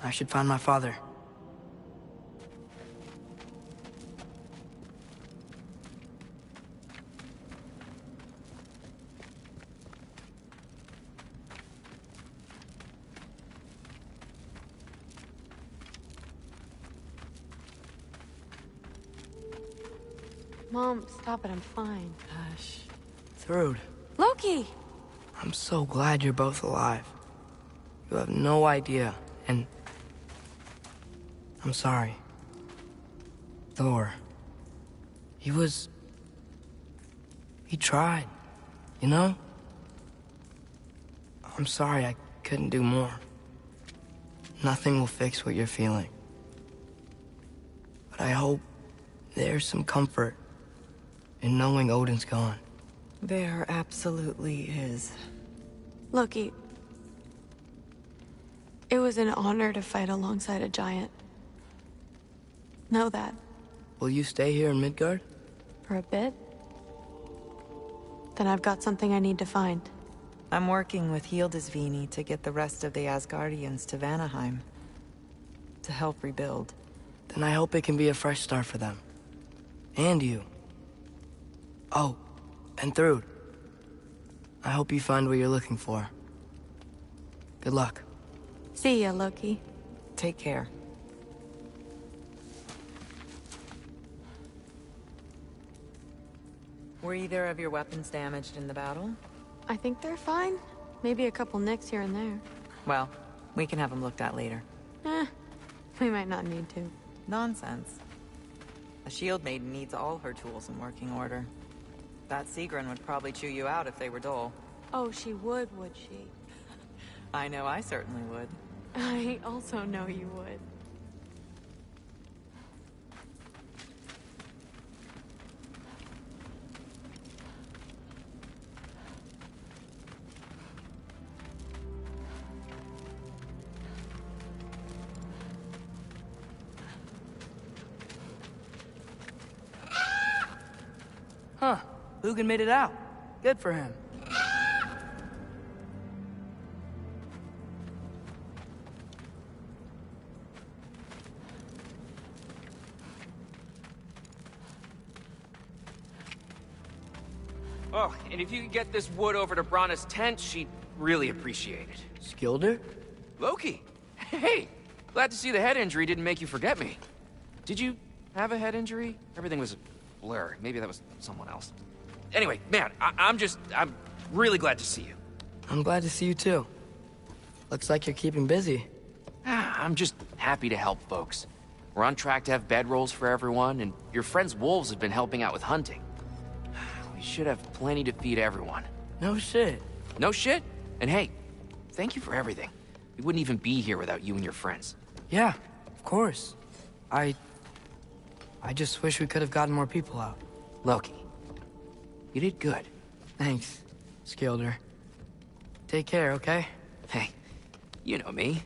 I should find my father. Mom, stop it, I'm fine. Hush. Thrud. Loki! I'm so glad you're both alive. You have no idea, and... I'm sorry. Thor. He tried, you know? I'm sorry I couldn't do more. Nothing will fix what you're feeling. But I hope there's some comfort in knowing Odin's gone. There absolutely is. Loki, it was an honor to fight alongside a giant. Know that. Will you stay here in Midgard? For a bit? Then I've got something I need to find. I'm working with Hildisvini to get the rest of the Asgardians to Vanaheim. To help rebuild. Then I hope it can be a fresh start for them. And you. Oh, and Thrud. I hope you find what you're looking for. Good luck. See ya, Loki. Take care. Were either of your weapons damaged in the battle? I think they're fine. Maybe a couple nicks here and there. Well, we can have them looked at later. We might not need to. Nonsense. A shield maiden needs all her tools in working order. That Sigrun would probably chew you out if they were dull. Oh, she would she? I know I certainly would. I also know you would. Huh. Hugin made it out. Good for him. Oh, and if you could get this wood over to Brana's tent, she'd really appreciate it. Skilder? Loki! Hey! Glad to see the head injury didn't make you forget me. Did you have a head injury? Everything was a blur. Maybe that was someone else. Anyway, man, I'm really glad to see you. I'm glad to see you too. Looks like you're keeping busy. I'm just happy to help folks. We're on track to have bedrolls for everyone, and your friend's wolves have been helping out with hunting. We should have plenty to feed everyone. No shit. No shit? And hey, thank you for everything. We wouldn't even be here without you and your friends. Yeah, of course. I just wish we could have gotten more people out. Loki, you did good. Thanks, Skilder. Take care, okay? Hey, you know me.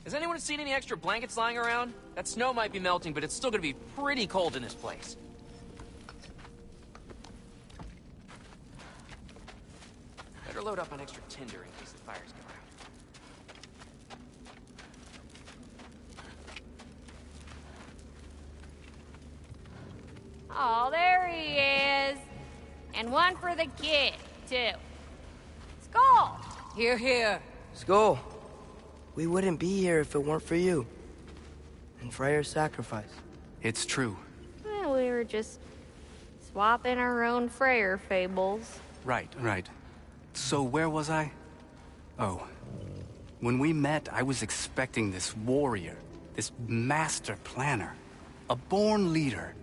Has anyone seen any extra blankets lying around? That snow might be melting, but it's still gonna be pretty cold in this place. Better load up on extra tinder in case the fires go out. Oh, there he is. And one for the kid, too. Skull! Here, here. Skull, we wouldn't be here if it weren't for you. And Freyr's sacrifice. It's true. Well, we were just swapping our own Freyr fables. Right. So where was I? Oh. When we met, I was expecting this warrior, this master planner, a born leader.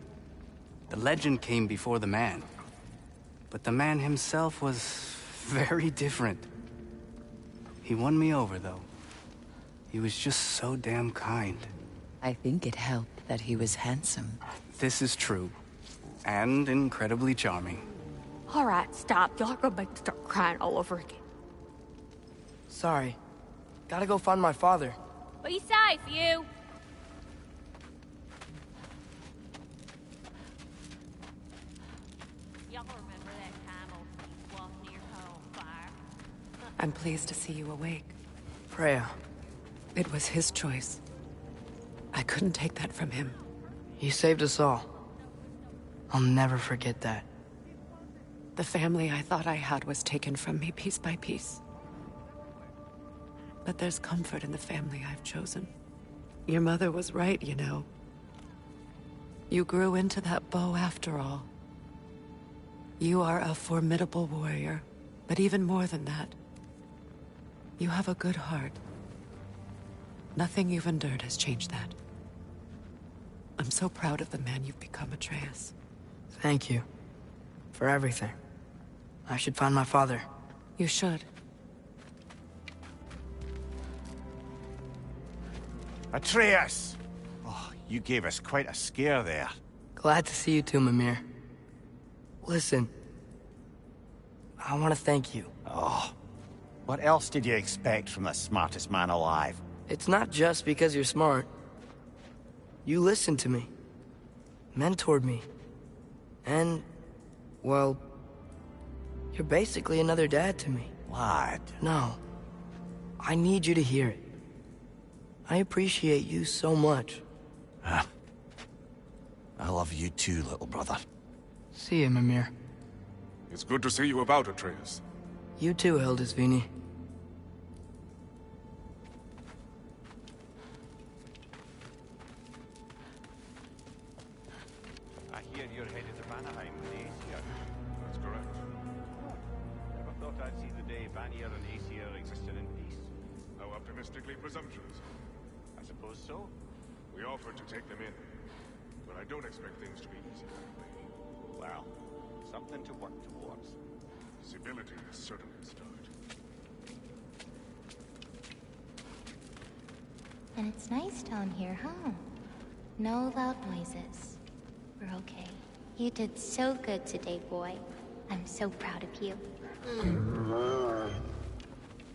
The legend came before the man. But the man himself was very different. He won me over, though. He was just so damn kind. I think it helped that he was handsome. This is true. And incredibly charming. All right, stop. Y'all are gonna make me start crying all over again. Sorry. Gotta go find my father. Be safe, you. Y'all remember that time old Pete walked near home fire? I'm pleased to see you awake. Freya, It was his choice. I couldn't take that from him. you saved us all. I'll never forget that. The family I thought I had was taken from me piece by piece. But there's comfort in the family I've chosen. Your mother was right, you know. You grew into that bow after all. You are a formidable warrior, but even more than that, you have a good heart. Nothing you've endured has changed that. I'm so proud of the man you've become, Atreus. Thank you. For everything. I should find my father. You should. Atreus! Oh, you gave us quite a scare there. Glad to see you too, Mimir. Listen. I want to thank you. Oh, what else did you expect from the smartest man alive? It's not just because you're smart. You listened to me. Mentored me. And, well, you're basically another dad to me. Lad. No. I need you to hear it. I appreciate you so much. I love you too, little brother. See you, Mimir. It's good to see you about, Atreus. You too, Hildisvini. I hear you're headed to Vanaheim with Aesir. That's correct. Never thought I'd see the day Vanir and Aesir existed in peace. How optimistically presumptuous. I suppose so. We offered to take them in, but I don't expect things to be easy that way. Well, something to work towards. Civility is certainly a start. And it's nice down here, huh? No loud noises. We're okay. You did so good today, boy. I'm so proud of you.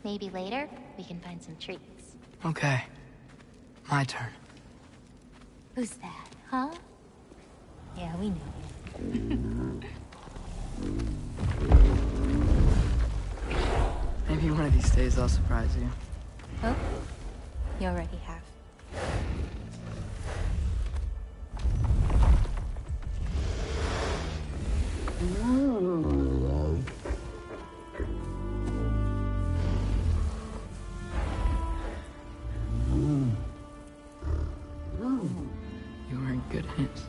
Maybe later, we can find some treats. Okay. My turn. Who's that, huh? Yeah, we know. Maybe one of these days I'll surprise you. Oh? You already have. You were in good hands.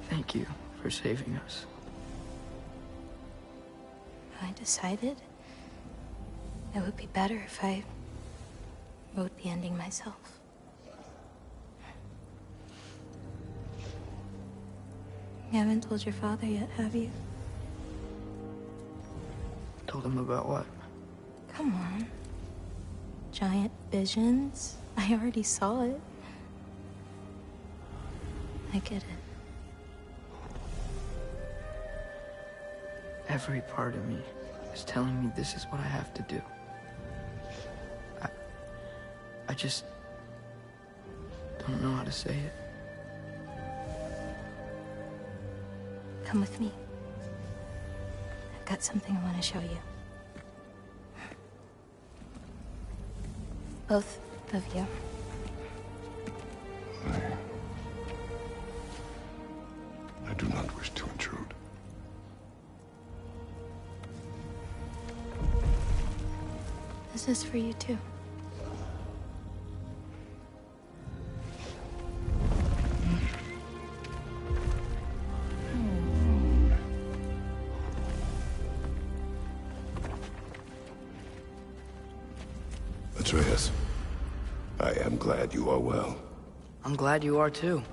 Thank you for saving us. I decided it would be better if I wrote the ending myself. You haven't told your father yet, have you? Told him about what? Come on. Giant visions? I already saw it. I get it. Every part of me is telling me this is what I have to do. I just don't know how to say it. Come with me. I've got something I want to show you. Both of you. I do not wish to intrude. This is for you too. Atreus, I am glad you are well. I'm glad you are too.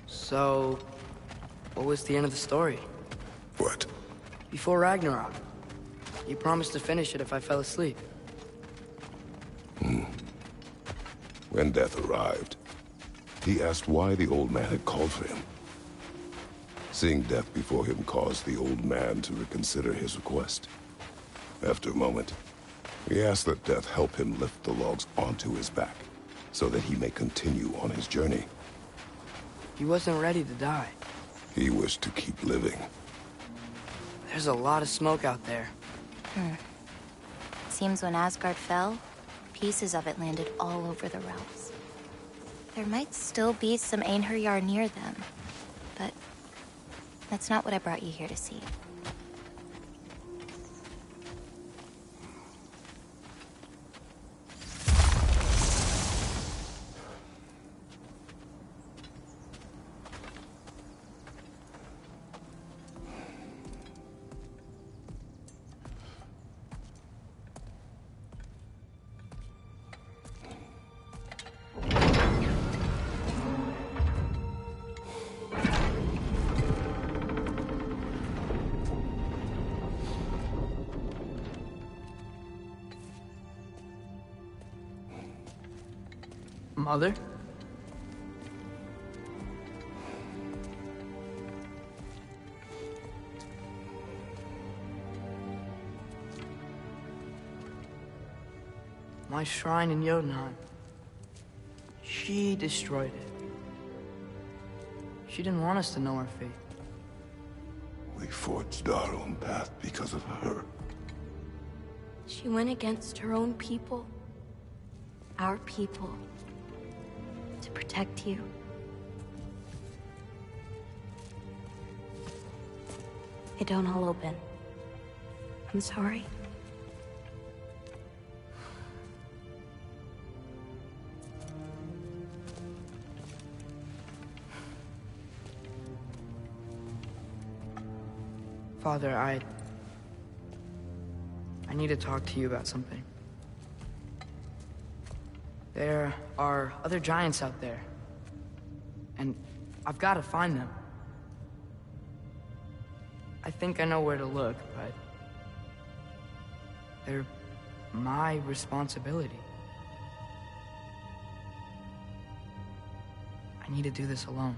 So, what was the end of the story? What? Before Ragnarok. You promised to finish it if I fell asleep. and Death arrived. He asked why the old man had called for him. Seeing Death before him caused the old man to reconsider his request. After a moment, he asked that Death help him lift the logs onto his back, so that he may continue on his journey. He wasn't ready to die. He wished to keep living. There's a lot of smoke out there. Seems when Asgard fell, pieces of it landed all over the realms. There might still be some Einherjar near them, but that's not what I brought you here to see. Mother? My shrine in Jotunheim. She destroyed it. She didn't want us to know our fate. We forged our own path because of her. She went against her own people. Our people. To protect you. It don't all open. I'm sorry. Father, I need to talk to you about something. There are other giants out there, and I've got to find them. I think I know where to look, but they're my responsibility. I need to do this alone.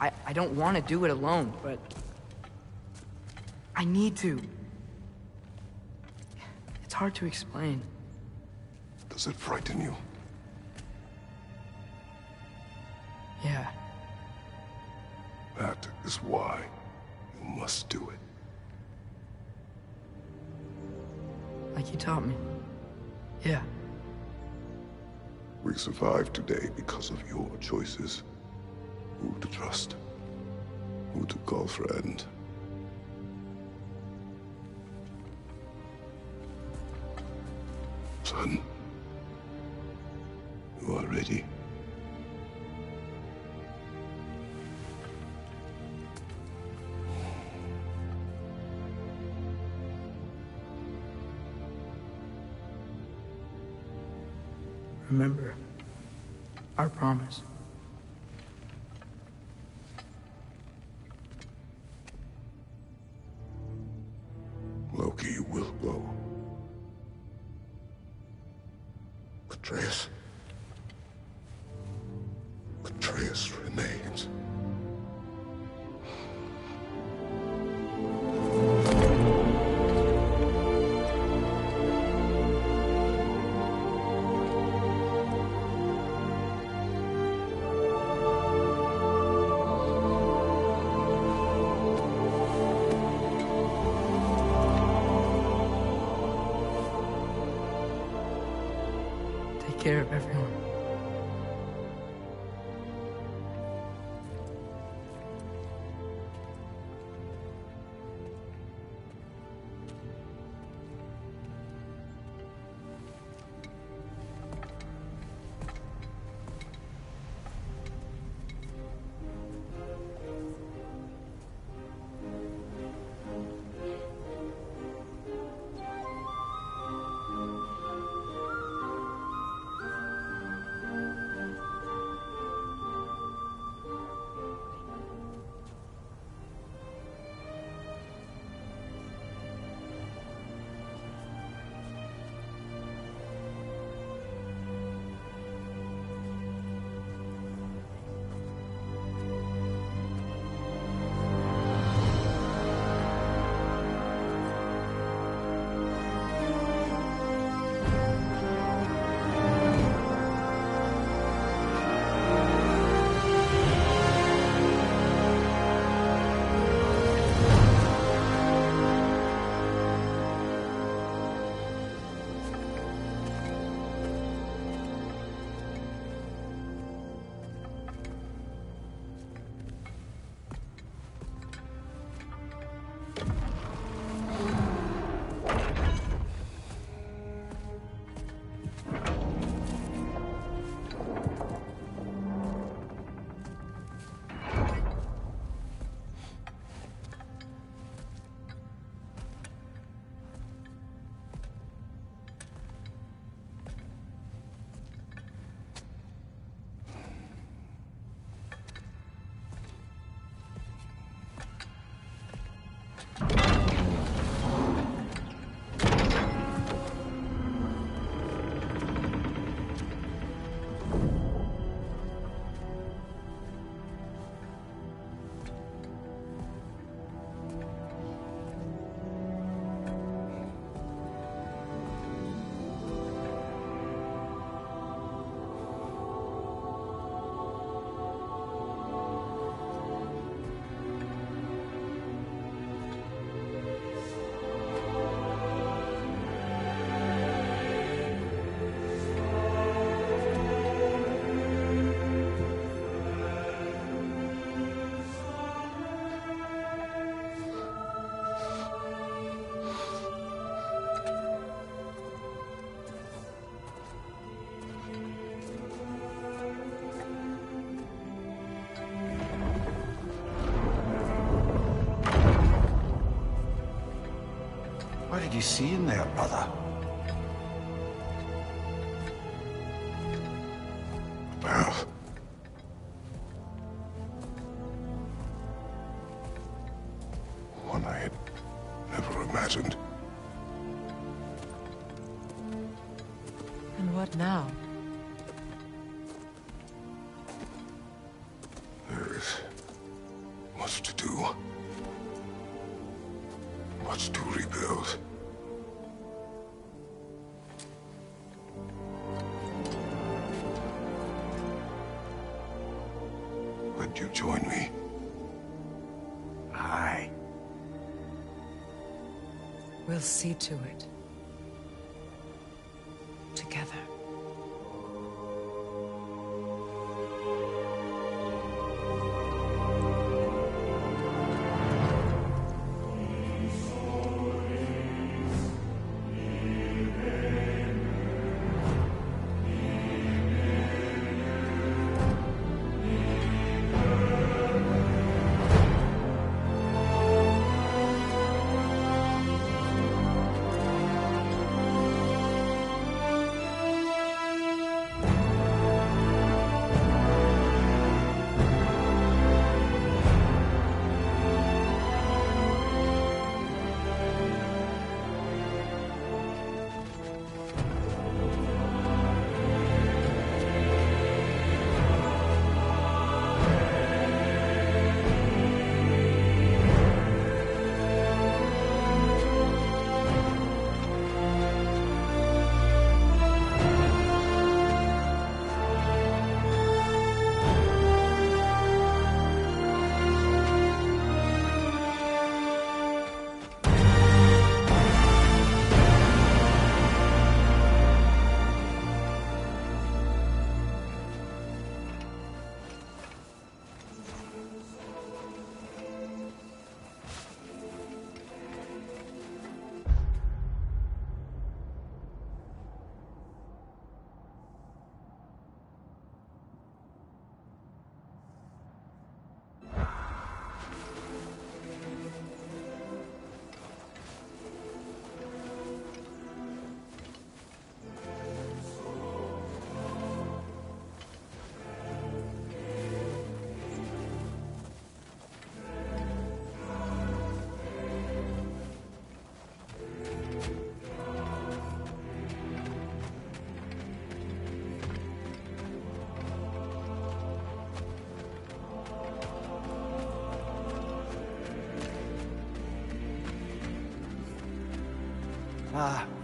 I don't want to do it alone, but I need to. It's hard to explain. Does it frighten you? Yeah. That is why you must do it. Like you taught me. Yeah. We survived today because of your choices. Who to trust. Who to call friend. Son. You are ready. Remember our promise. Loki will go. Atreus. Atreus remains. Take care of everyone. What did you see in there, brother? Path. One I had never imagined. And what now? There is much to do. Much to rebuild. Would you join me? Aye. We'll see to it. Together.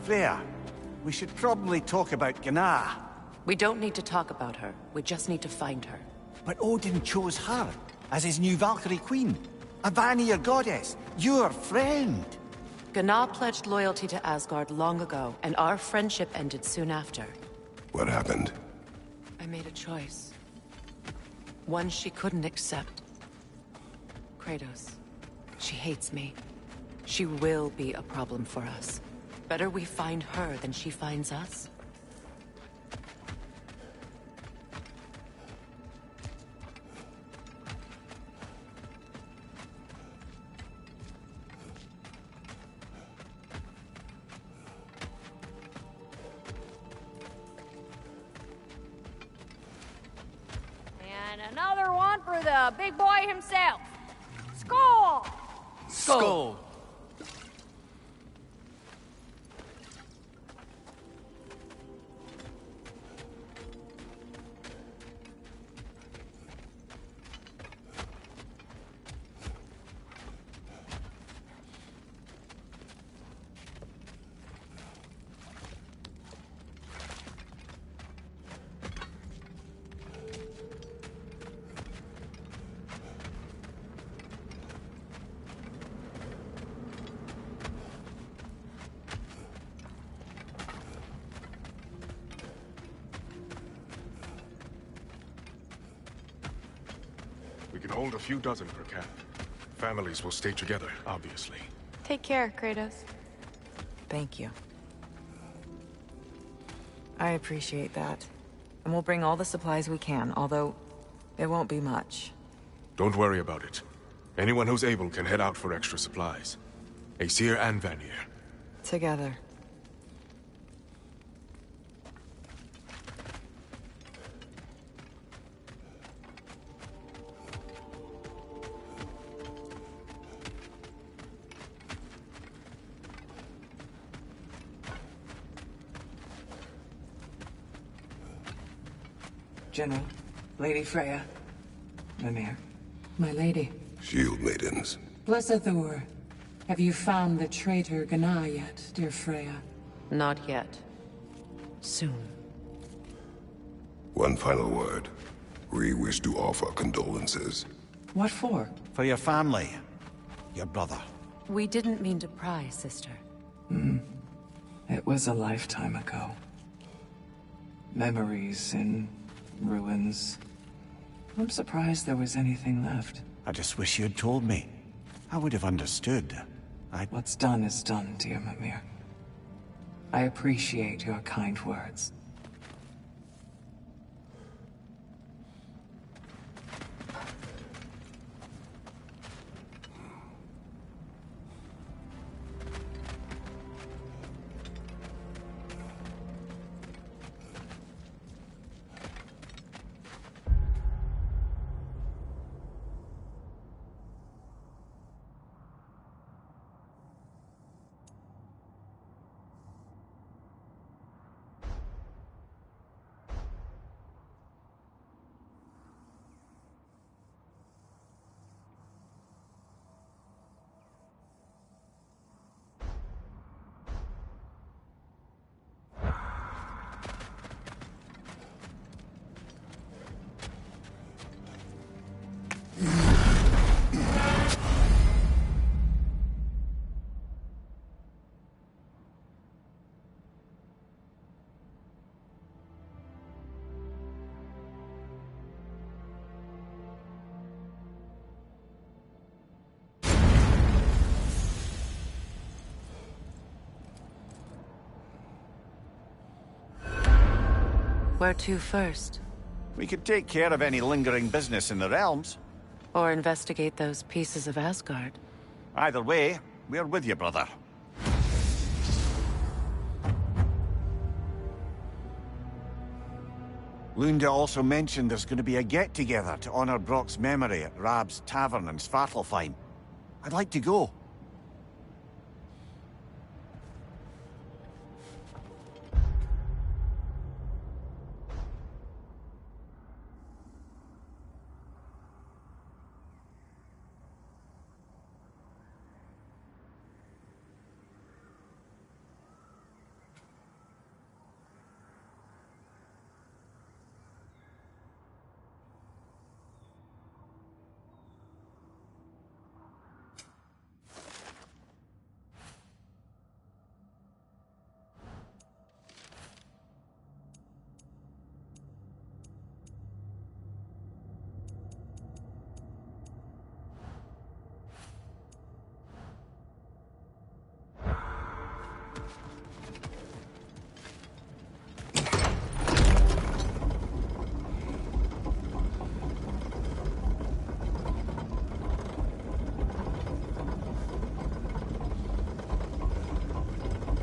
Freya, we should probably talk about Gná. We don't need to talk about her. We just need to find her. But Odin chose her as his new Valkyrie queen. A Vanir goddess, your friend. Gná pledged loyalty to Asgard long ago, and our friendship ended soon after. What happened? I made a choice. One she couldn't accept. Kratos. She hates me. She will be a problem for us. Better we find her than she finds us. And another one for the big boy himself. Skull! Skull! We can hold a few dozen per camp. Families will stay together, obviously. Take care, Kratos. Thank you. I appreciate that. And we'll bring all the supplies we can, although it won't be much. Don't worry about it. Anyone who's able can head out for extra supplies. Aesir and Vanir. Together. General, Lady Freya, Mimir, my lady. Shield maidens. Blessed Thor, have you found the traitor Gná yet, dear Freya? Not yet. Soon. One final word. We wish to offer condolences. What for? For your family. Your brother. We didn't mean to pry, sister. It was a lifetime ago. Memories in ruins. I'm surprised there was anything left. I just wish you'd told me. I would have understood. What's done is done, dear Mimir. I appreciate your kind words. Where to first? We could take care of any lingering business in the realms. Or investigate those pieces of Asgard. Either way, we're with you, brother. Lunda also mentioned there's going to be a get-together to honor Brock's memory at Rab's Tavern in Svartalfheim. I'd like to go.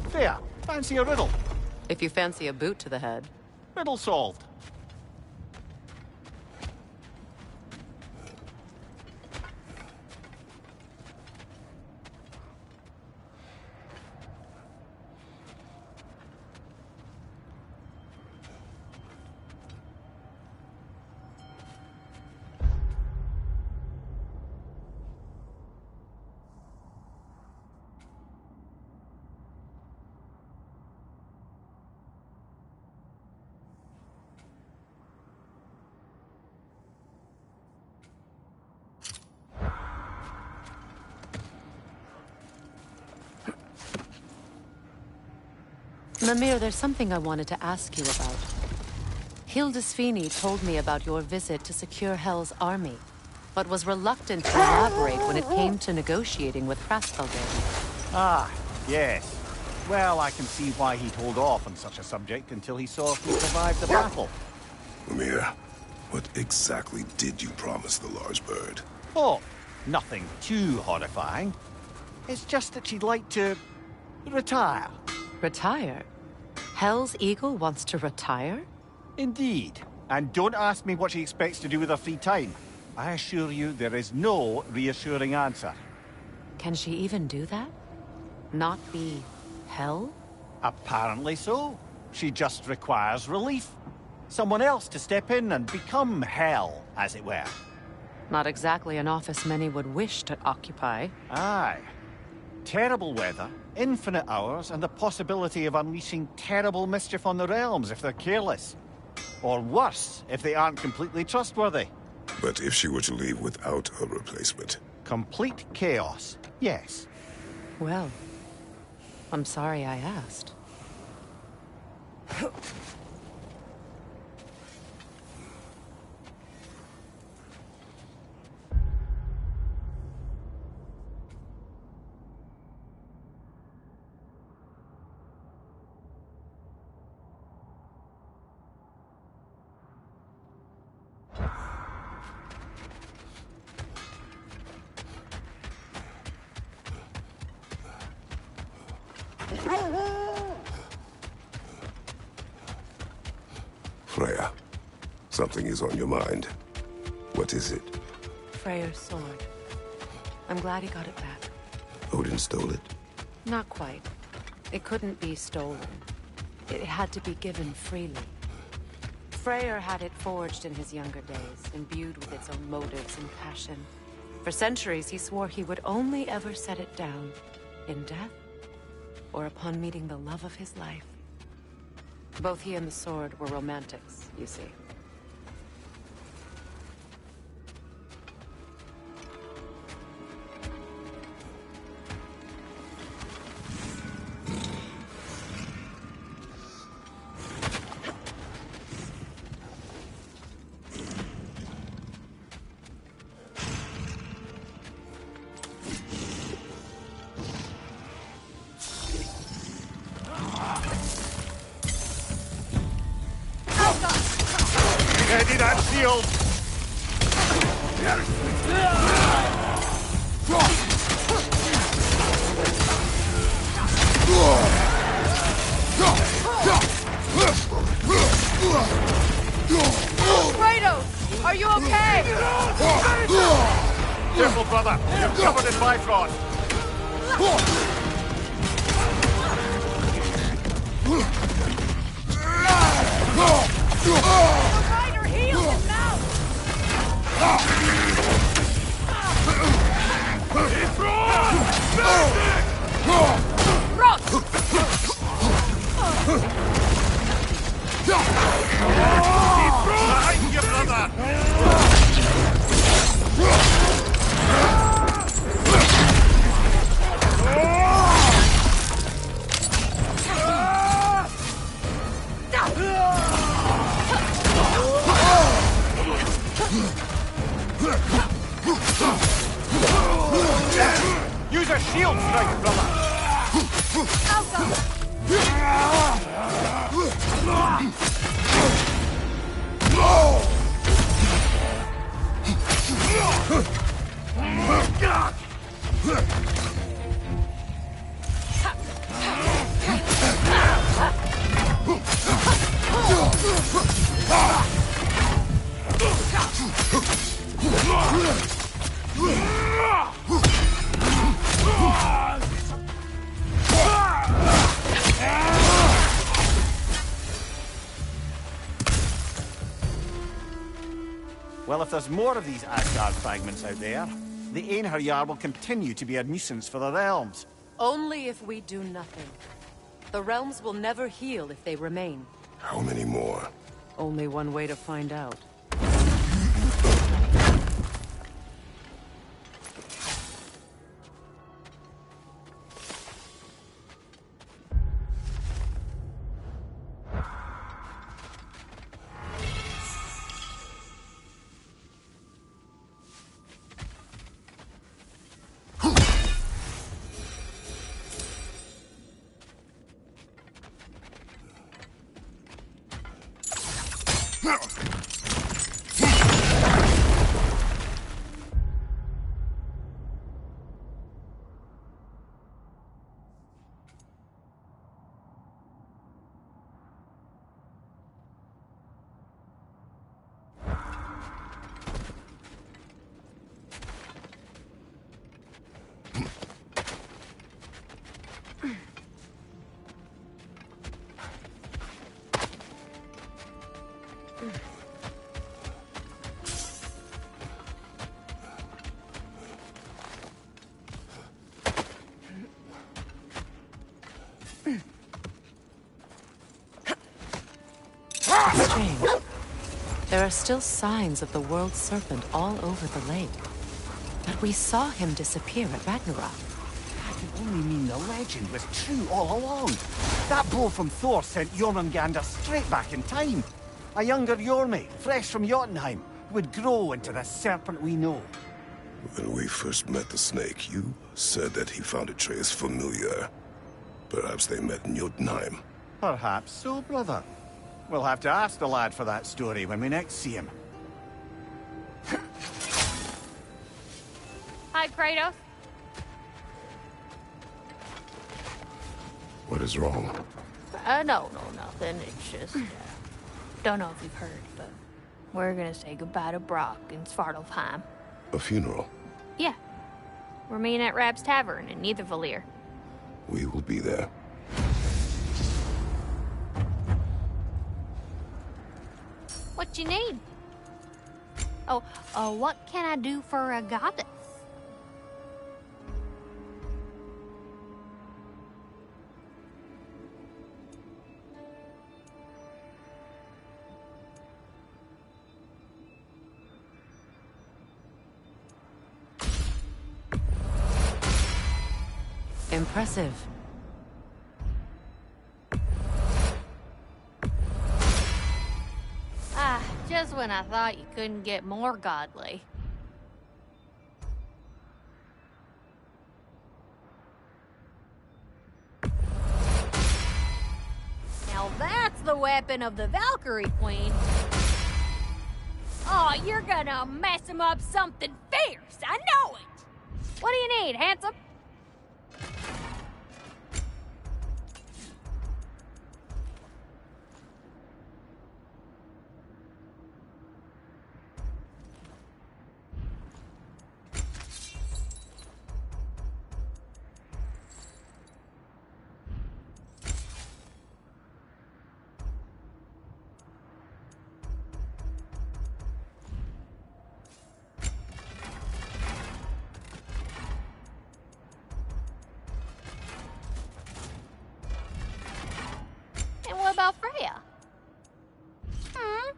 Fair. Fancy a riddle? If you fancy a boot to the head. Riddle solved. Mimir, there's something I wanted to ask you about. Hildisvini told me about your visit to secure Hell's army, but was reluctant to elaborate when it came to negotiating with Hraesvelgr. Ah, yes. Well, I can see why he'd hold off on such a subject until he saw if we survived the battle. Mimir, what exactly did you promise the large bird? Oh, nothing too horrifying. It's just that she'd like to Retire. Retire? Hell's Eagle wants to retire? Indeed. And don't ask me what she expects to do with her free time. I assure you there is no reassuring answer. Can she even do that? Not be Hell? Apparently so. She just requires relief. Someone else to step in and become Hell, as it were. Not exactly an office many would wish to occupy. Aye. Terrible weather, infinite hours, and the possibility of unleashing terrible mischief on the realms if they're careless. Or worse, if they aren't completely trustworthy. But if she were to leave without a replacement? Complete chaos, yes. Well, I'm sorry I asked. Freya, something is on your mind. What is it? Freyr's sword. I'm glad he got it back. Odin stole it? Not quite. It couldn't be stolen. It had to be given freely. Freyr had it forged in his younger days, imbued with its own motives and passion. For centuries, he swore he would only ever set it down in death or upon meeting the love of his life. Both he and the sword were romantics, you see. Ready that shield! Kratos, are you okay? Careful, brother! You're covered in Bifrost! The rider healed him now! Behind you, brother! Use a shield strike, brother! Well, if there's more of these Asgard fragments out there, the Einherjar will continue to be a nuisance for the realms. Only if we do nothing. The realms will never heal if they remain. How many more? Only one way to find out. Strange. There are still signs of the world serpent all over the lake. But we saw him disappear at Ragnarok. That could only mean the legend was true all along. That blow from Thor sent Jormungandr straight back in time. A younger Jormi, fresh from Jotunheim, who would grow into the serpent we know. When we first met the snake, you said that he found Atreus familiar. Perhaps they met in Jotunheim. Perhaps so, brother. We'll have to ask the lad for that story when we next see him. Hi, Kratos. What is wrong? No, nothing. It's just, don't know if you've heard, but we're gonna say goodbye to Brock in Svartalfheim. A funeral? Yeah. We're meeting at Rab's Tavern in Nidavellir. We will be there. What you need? Oh, what can I do for a goddess? Impressive. Just when I thought you couldn't get more godly. Now that's the weapon of the Valkyrie Queen. Oh, you're gonna mess him up something fierce, I know it! What do you need, handsome? And what about Freya? Hmm?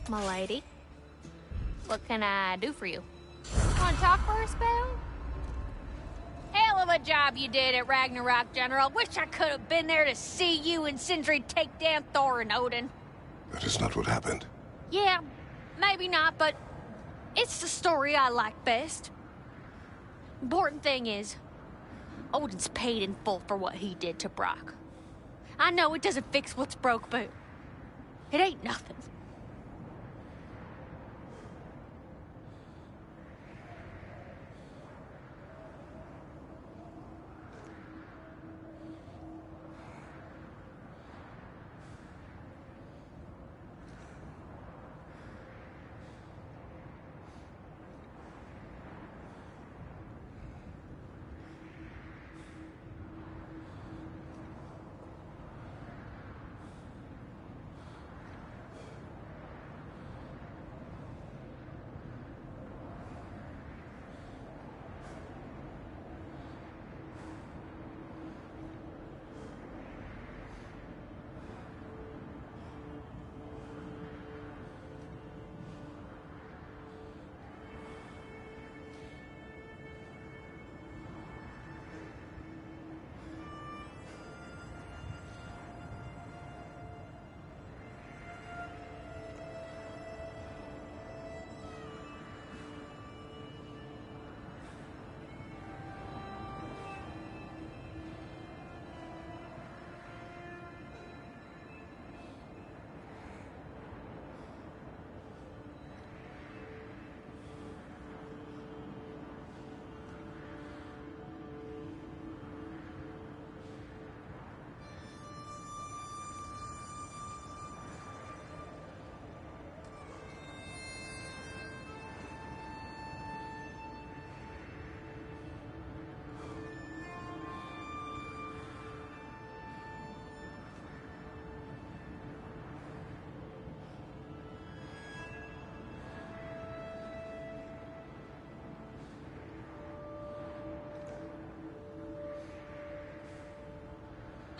My lady, what can I do for you? Want to talk for a spell? Hell of a job you did at Ragnarok, General. Wish I could have been there to see you and Sindri take down Thor and Odin. That is not what happened. Yeah, maybe not, but it's the story I like best. Important thing is, Odin's paid in full for what he did to Brock. I know it doesn't fix what's broke, but it ain't nothing.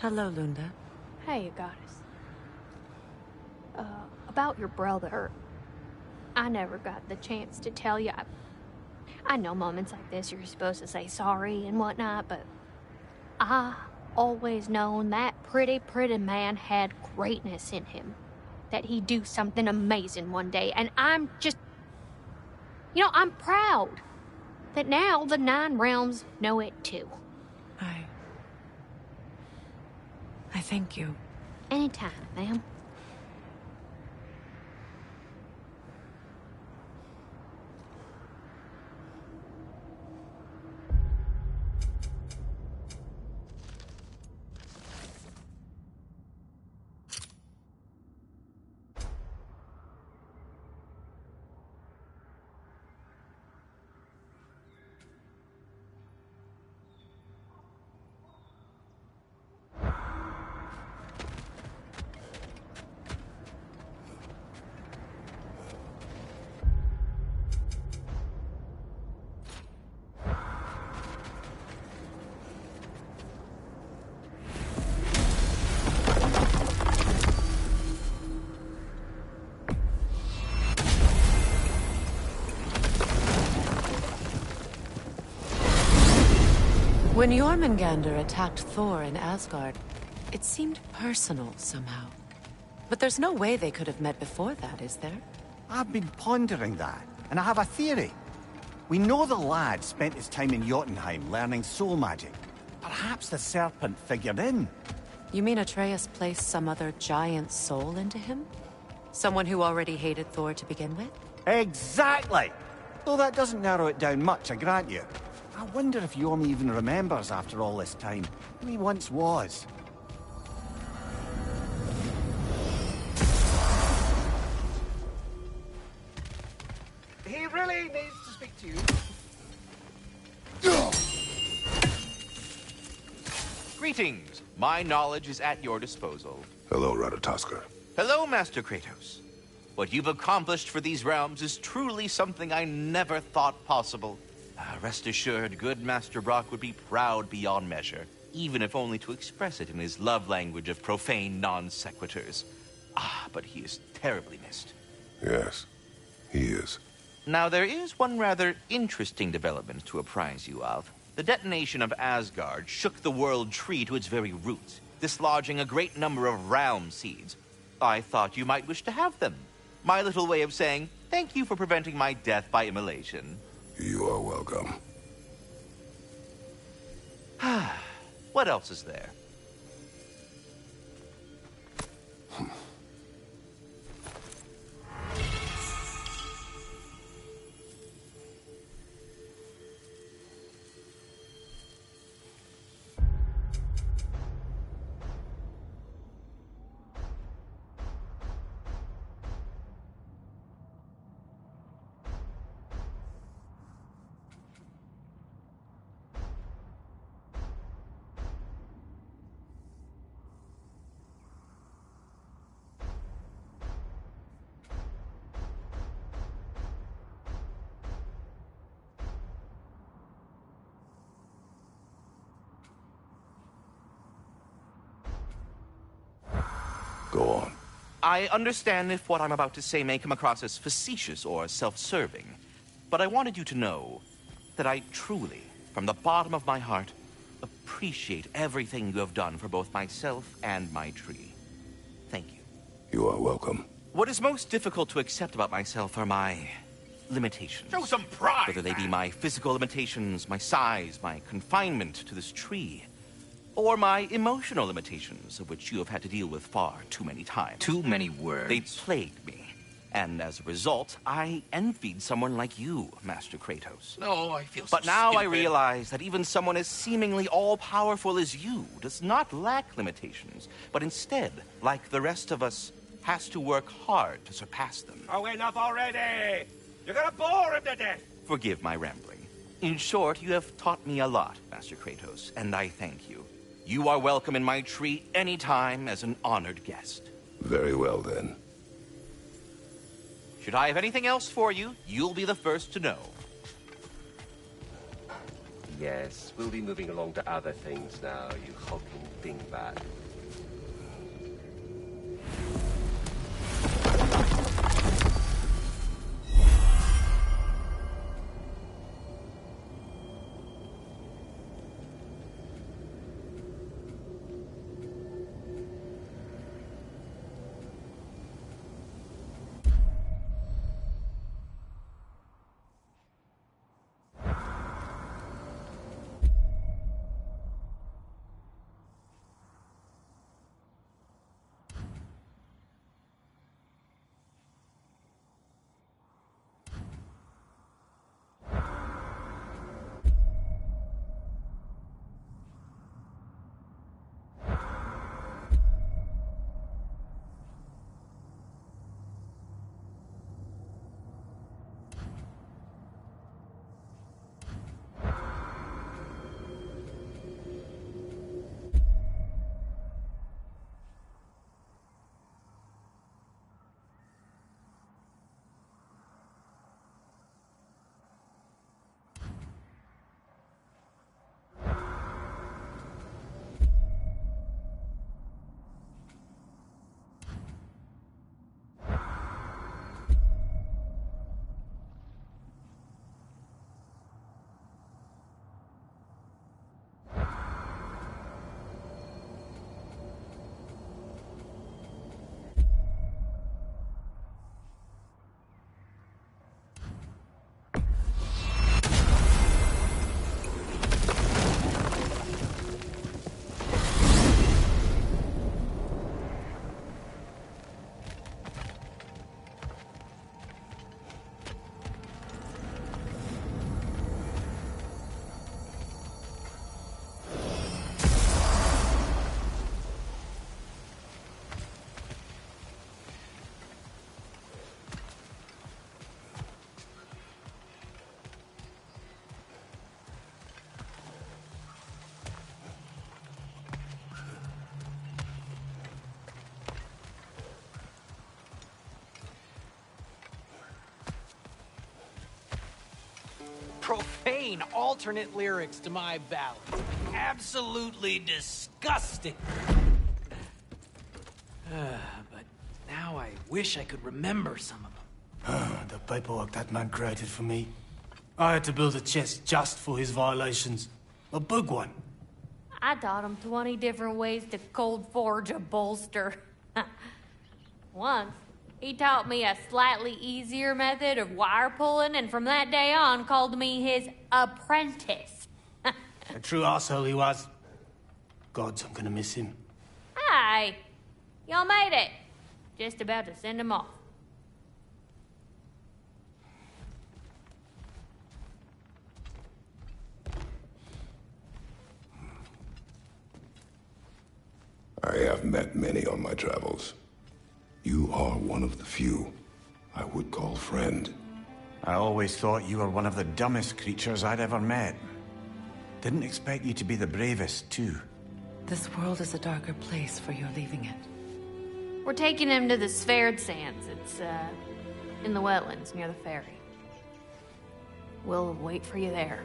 Hello, Lunda. Hey, goddess. About your brother. I never got the chance to tell you. I know moments like this you're supposed to say sorry and whatnot, but I always known that pretty man had greatness in him. That he'd do something amazing one day, and I'm just... You know, I'm proud that now the Nine Realms know it too. I thank you. Anytime, ma'am. When Jormungandr attacked Thor in Asgard, it seemed personal somehow. But there's no way they could have met before that, is there? I've been pondering that, and I have a theory. We know the lad spent his time in Jotunheim learning soul magic. Perhaps the serpent figured in. You mean Atreus placed some other giant soul into him? Someone who already hated Thor to begin with? Exactly! Though that doesn't narrow it down much, I grant you. I wonder if Yorm even remembers after all this time who he once was. He really needs to speak to you. Greetings. My knowledge is at your disposal. Hello, Ratatoskr. Hello, Master Kratos. What you've accomplished for these realms is truly something I never thought possible. Rest assured, good Master Brock would be proud beyond measure, even if only to express it in his love language of profane non-sequiturs. But he is terribly missed. Yes, he is. Now, there is one rather interesting development to apprise you of. The detonation of Asgard shook the world tree to its very roots, dislodging a great number of realm seeds. I thought you might wish to have them. My little way of saying, thank you for preventing my death by immolation. You are welcome. What else is there? Go on. I understand if what I'm about to say may come across as facetious or self-serving, but I wanted you to know that I truly, from the bottom of my heart, appreciate everything you have done for both myself and my tree. Thank you. You are welcome. What is most difficult to accept about myself are my limitations. Show some pride, Whether they be my physical limitations, my size, my confinement to this tree, or my emotional limitations, of which you have had to deal with far too many times. Too many words. They plagued me. And as a result, I envied someone like you, Master Kratos. No, I feel But so now I stupid. realize that even someone as seemingly all-powerful as you does not lack limitations, but instead, like the rest of us, has to work hard to surpass them. Oh, enough already! You're gonna bore him to death! Forgive my rambling. In short, you have taught me a lot, Master Kratos, and I thank you. You are welcome in my tree anytime as an honored guest. Very well, then. Should I have anything else for you, you'll be the first to know. yes. We'll be moving along to other things now, you hulking dingbat. Profane alternate lyrics to my ballads. Absolutely disgusting. But now I wish I could remember some of them. The paperwork that man created for me. I had to build a chest just for his violations. A big one. I taught him 20 different ways to cold forge a bolster. Once, he taught me a slightly easier method of wire pulling, and from that day on called me his apprentice. A true arsehole he was. Gods, I'm gonna miss him. Hi, y'all made it. Just about to send him off. I have met many on my travels. You are one of the few I would call friend. I always thought you were one of the dumbest creatures I'd ever met. Didn't expect you to be the bravest, too. This world is a darker place for your leaving it. We're taking him to the Sphaired Sands. It's, in the wetlands near the ferry. We'll wait for you there.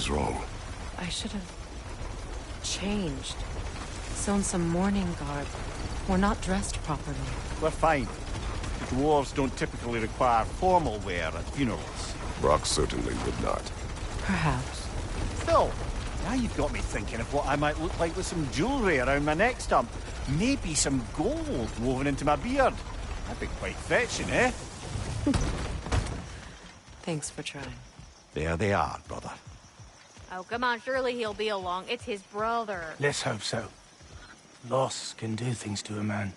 is wrong? I should have changed. Sewn some mourning garb. We're not dressed properly. We're fine. The dwarves don't typically require formal wear at funerals. Brock certainly would not. Perhaps. Still, now you've got me thinking of what I might look like with some jewellery around my neck stump. Maybe some gold woven into my beard. That'd be quite fetching, eh? Thanks for trying. There they are, brother. Oh, come on, surely he'll be along. It's his brother. Let's hope so. Loss can do things to a man.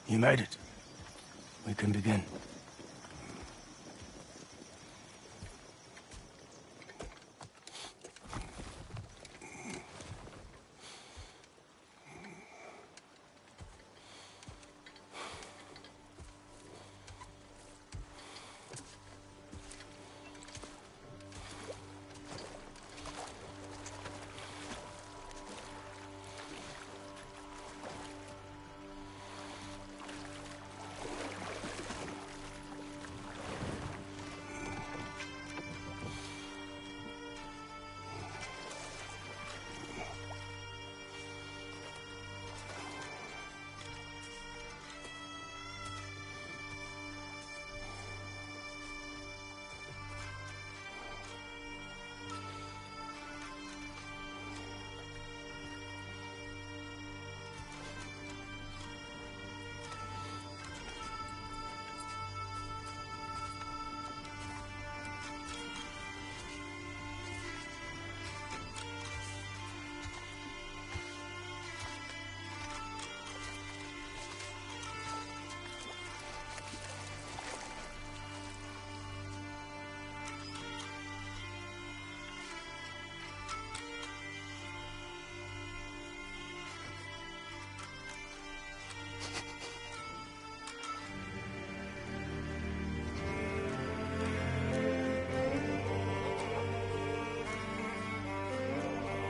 You made it. We can begin.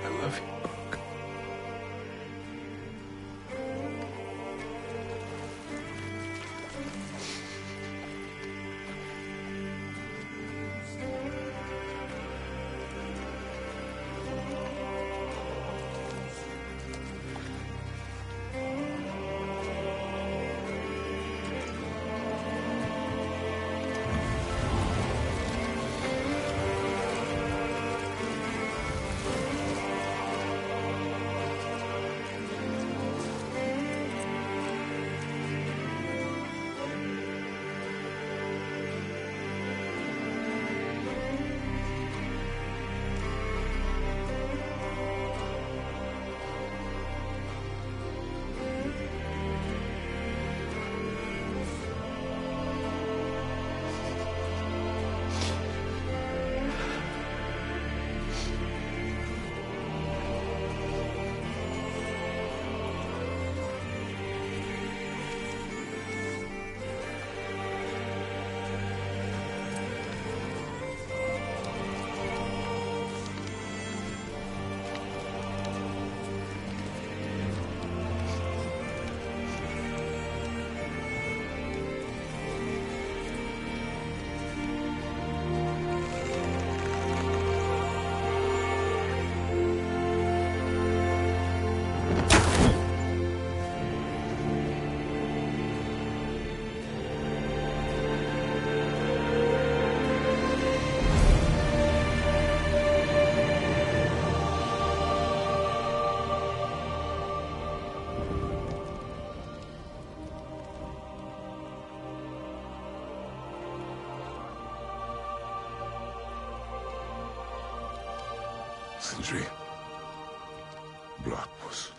I love you. Sindri. Blackpuss.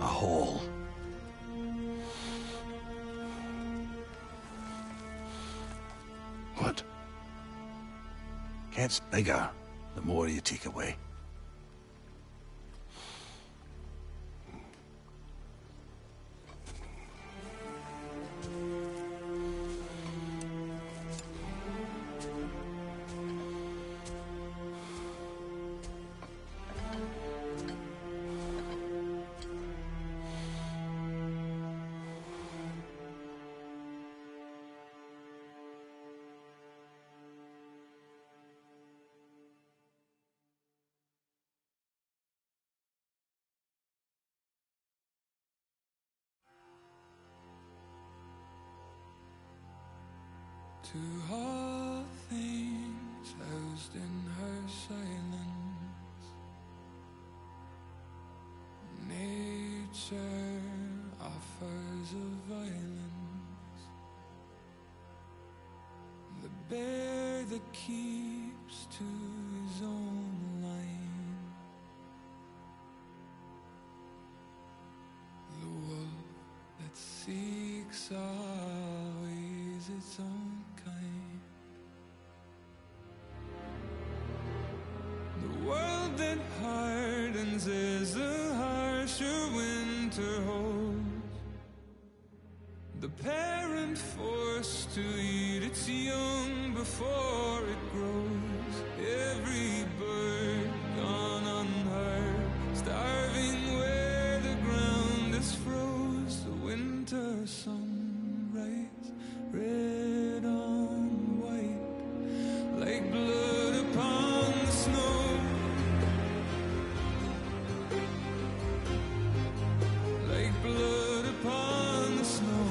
A hole. What? Gets bigger. the more you take away. To all things housed in her silence, nature offers a violence, the bear that keeps to his own line, the wolf that seeks always its own kind. The world that hardens as the harsher winter holds, the parent forced to eat its young before it grows. Every bird gone unheard, starving where the ground is froze. The winter sunrise, red on white, like blood upon the snow, like blood upon the snow.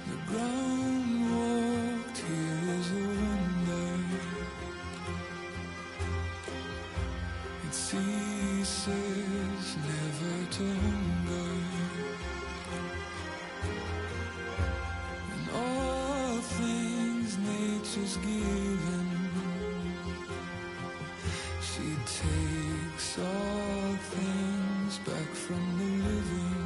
The ground walked here is a wonder. It ceases never to hunger, and all things nature's given, she takes all things back from the living.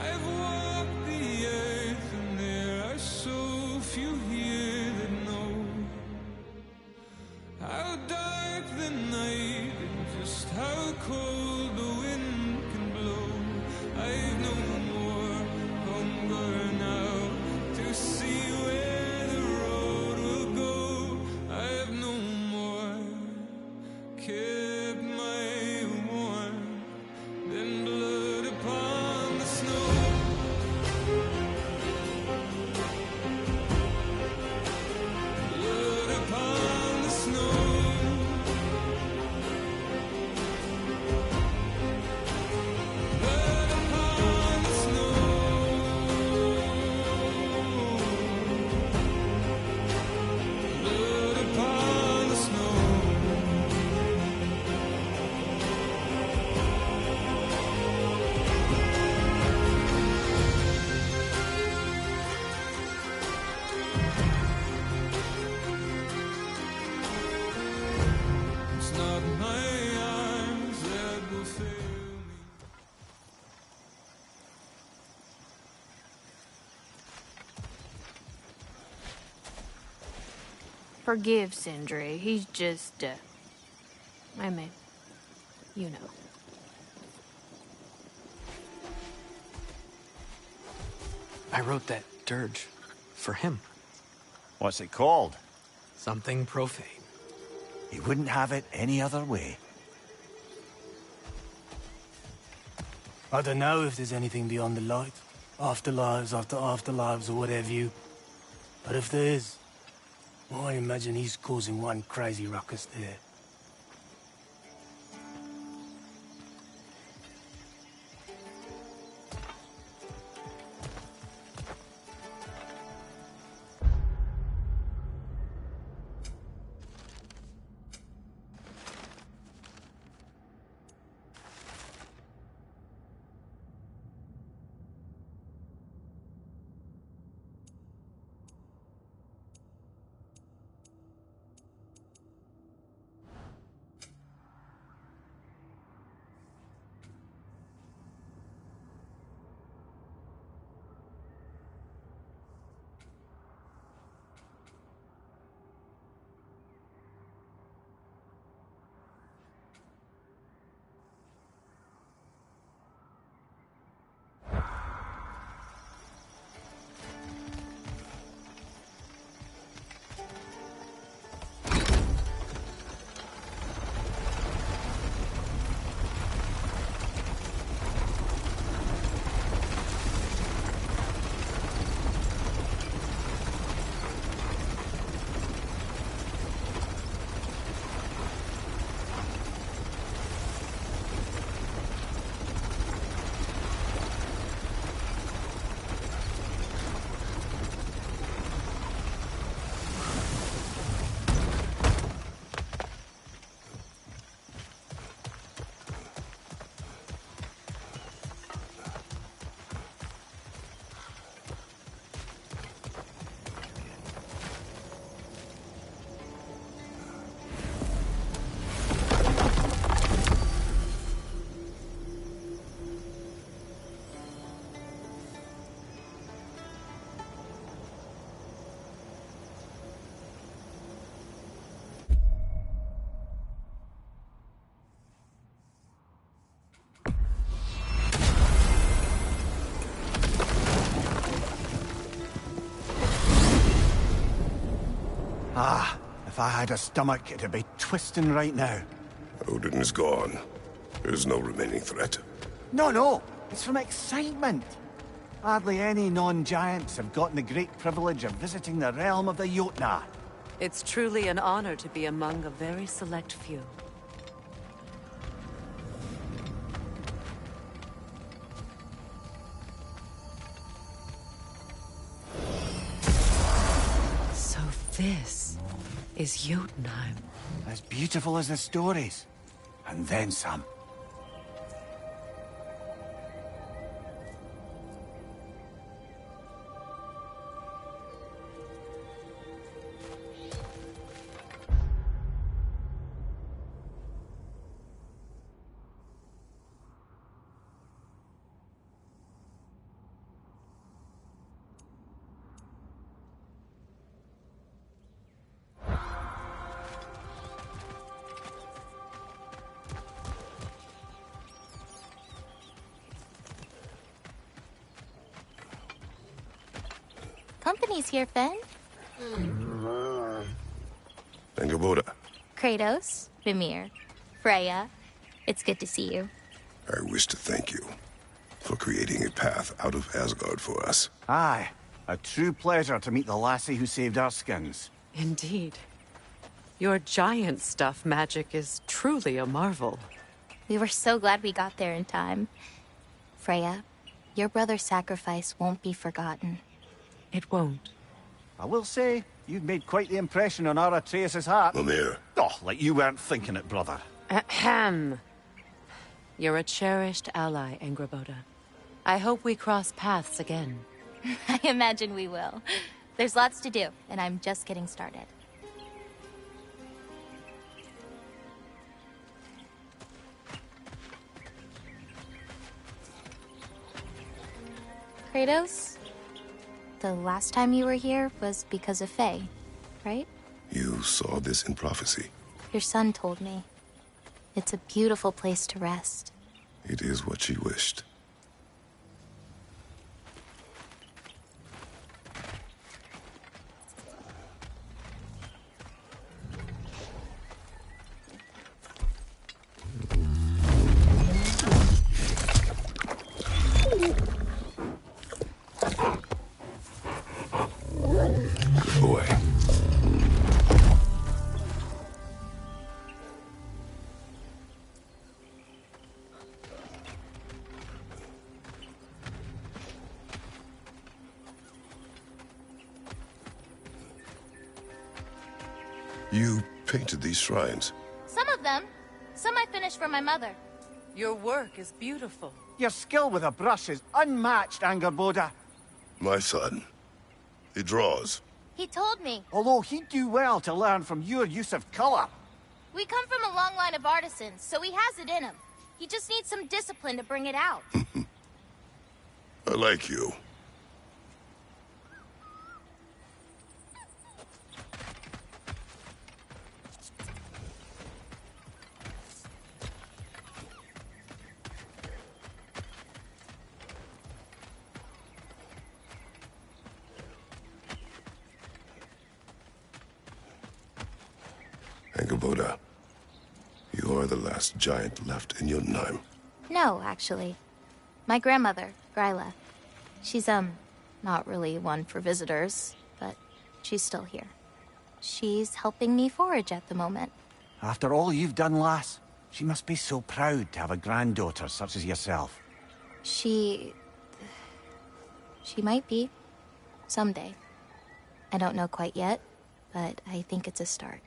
I've walked the earth and there are so few here that know how dark the night and just how cold the wind can blow. I've no more hunger now to see where the road will go. I've no more kept my warmth than blood upon the snow. Blood upon the snow. Blood upon the snow. Blood upon the snow. It's not my arms that will fail me. Forgive Sindri. He's just, I mean, you know. I wrote that dirge for him. What's it called? Something profane. He wouldn't have it any other way. I don't know if there's anything beyond the light. Afterlives after afterlives or whatever you. But if there is, well, I imagine he's causing one crazy ruckus there. Ah, if I had a stomach, it'd be twisting right now. Odin is gone. There's no remaining threat. No, it's from excitement. Hardly any non-giants have gotten the great privilege of visiting the realm of the Jotnar. It's truly an honor to be among a very select few. So this is Jotunheim. As beautiful as the stories. And then some. Company's here, Finn. Angerboda, Kratos, Mimir, Freya. It's good to see you. I wish to thank you for creating a path out of Asgard for us. Aye, a true pleasure to meet the lassie who saved our skins. Indeed. Your giant stuff magic is truly a marvel. We were so glad we got there in time. Freya, your brother's sacrifice won't be forgotten. It won't. I will say, you've made quite the impression on our Atreus' heart. Mimir. Oh, like you weren't thinking it, brother. Ahem. You're a cherished ally, Angerboda. I hope we cross paths again. I imagine we will. There's lots to do, and I'm just getting started. Kratos? The last time you were here was because of Faye, right? You saw this in prophecy. Your son told me. It's a beautiful place to rest. It is what she wished. Good boy. You painted these shrines. Some of them. Some I finished for my mother. Your work is beautiful. Your skill with a brush is unmatched, Angerboda. My son. He draws. He told me. Although he'd do well to learn from your use of color. We come from a long line of artisans, so he has it in him. He just needs some discipline to bring it out. I like you. Angerboda, you are the last giant left in Jotunheim. No, actually. My grandmother, Gryla. She's, not really one for visitors, but she's still here. She's helping me forage at the moment. After all you've done, lass, she must be so proud to have a granddaughter such as yourself. She might be. Someday. I don't know quite yet, but I think it's a start.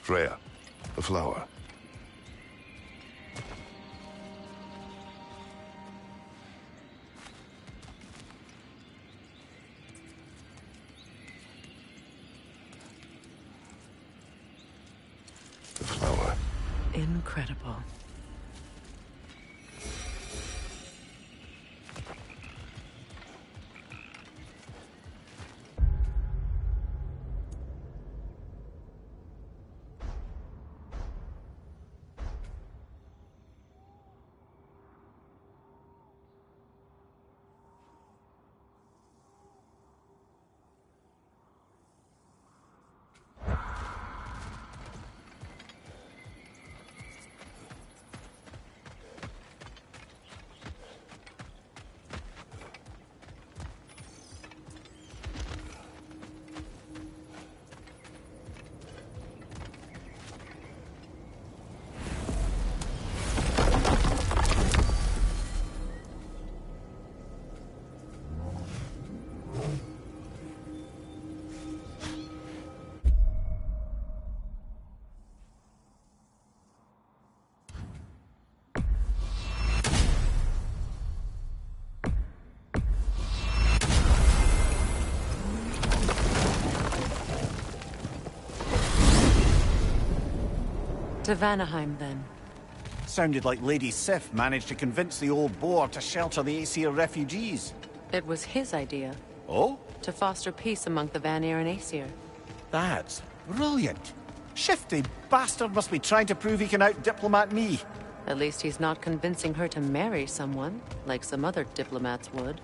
Freya, the flower. The flower. Incredible. To Vanaheim, then. Sounded like Lady Sif managed to convince the old boar to shelter the Aesir refugees. It was his idea. Oh? To foster peace among the Vanir and Aesir. That's brilliant. Shifty bastard must be trying to prove he can out-diplomat me. At least he's not convincing her to marry someone, like some other diplomats would.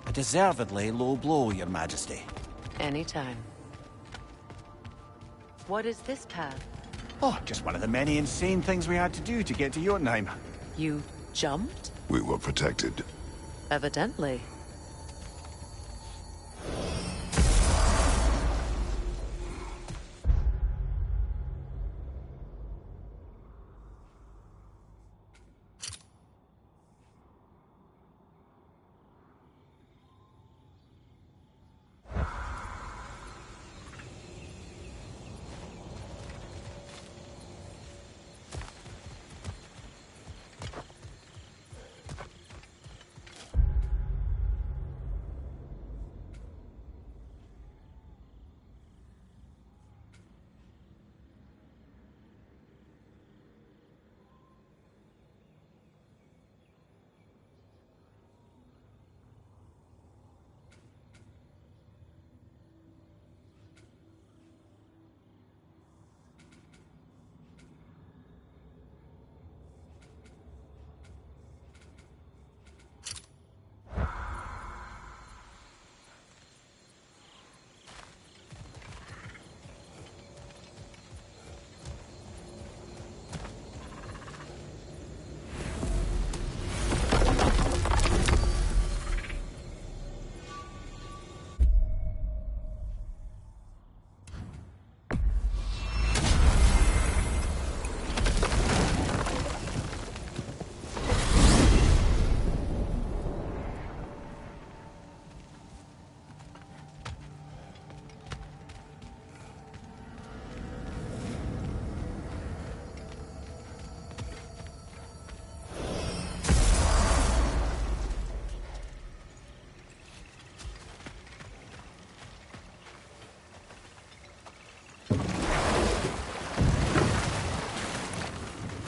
A deservedly low blow, Your Majesty. Anytime. What is this path? Oh, just one of the many insane things we had to do to get to Jotunheim. You jumped? We were protected. Evidently.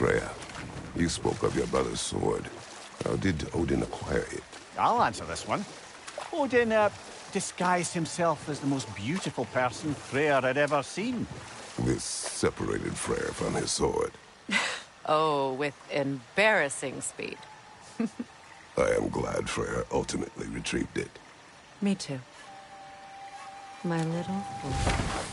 Freya, you spoke of your brother's sword. How did Odin acquire it? I'll answer this one. Odin, disguised himself as the most beautiful person Freyr had ever seen. This separated Freyr from his sword. Oh, with embarrassing speed. I am glad Freyr ultimately retrieved it. Me too. My little fool.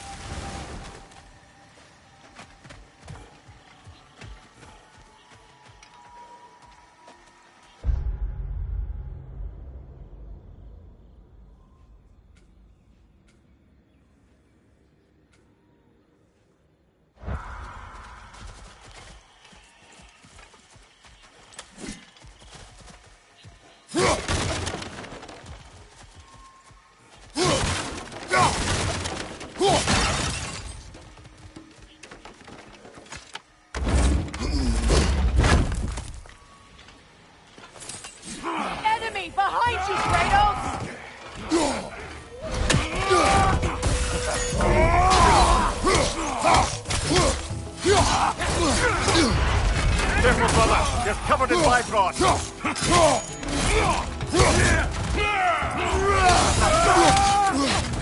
Careful, brother. You're covered in Bifrost.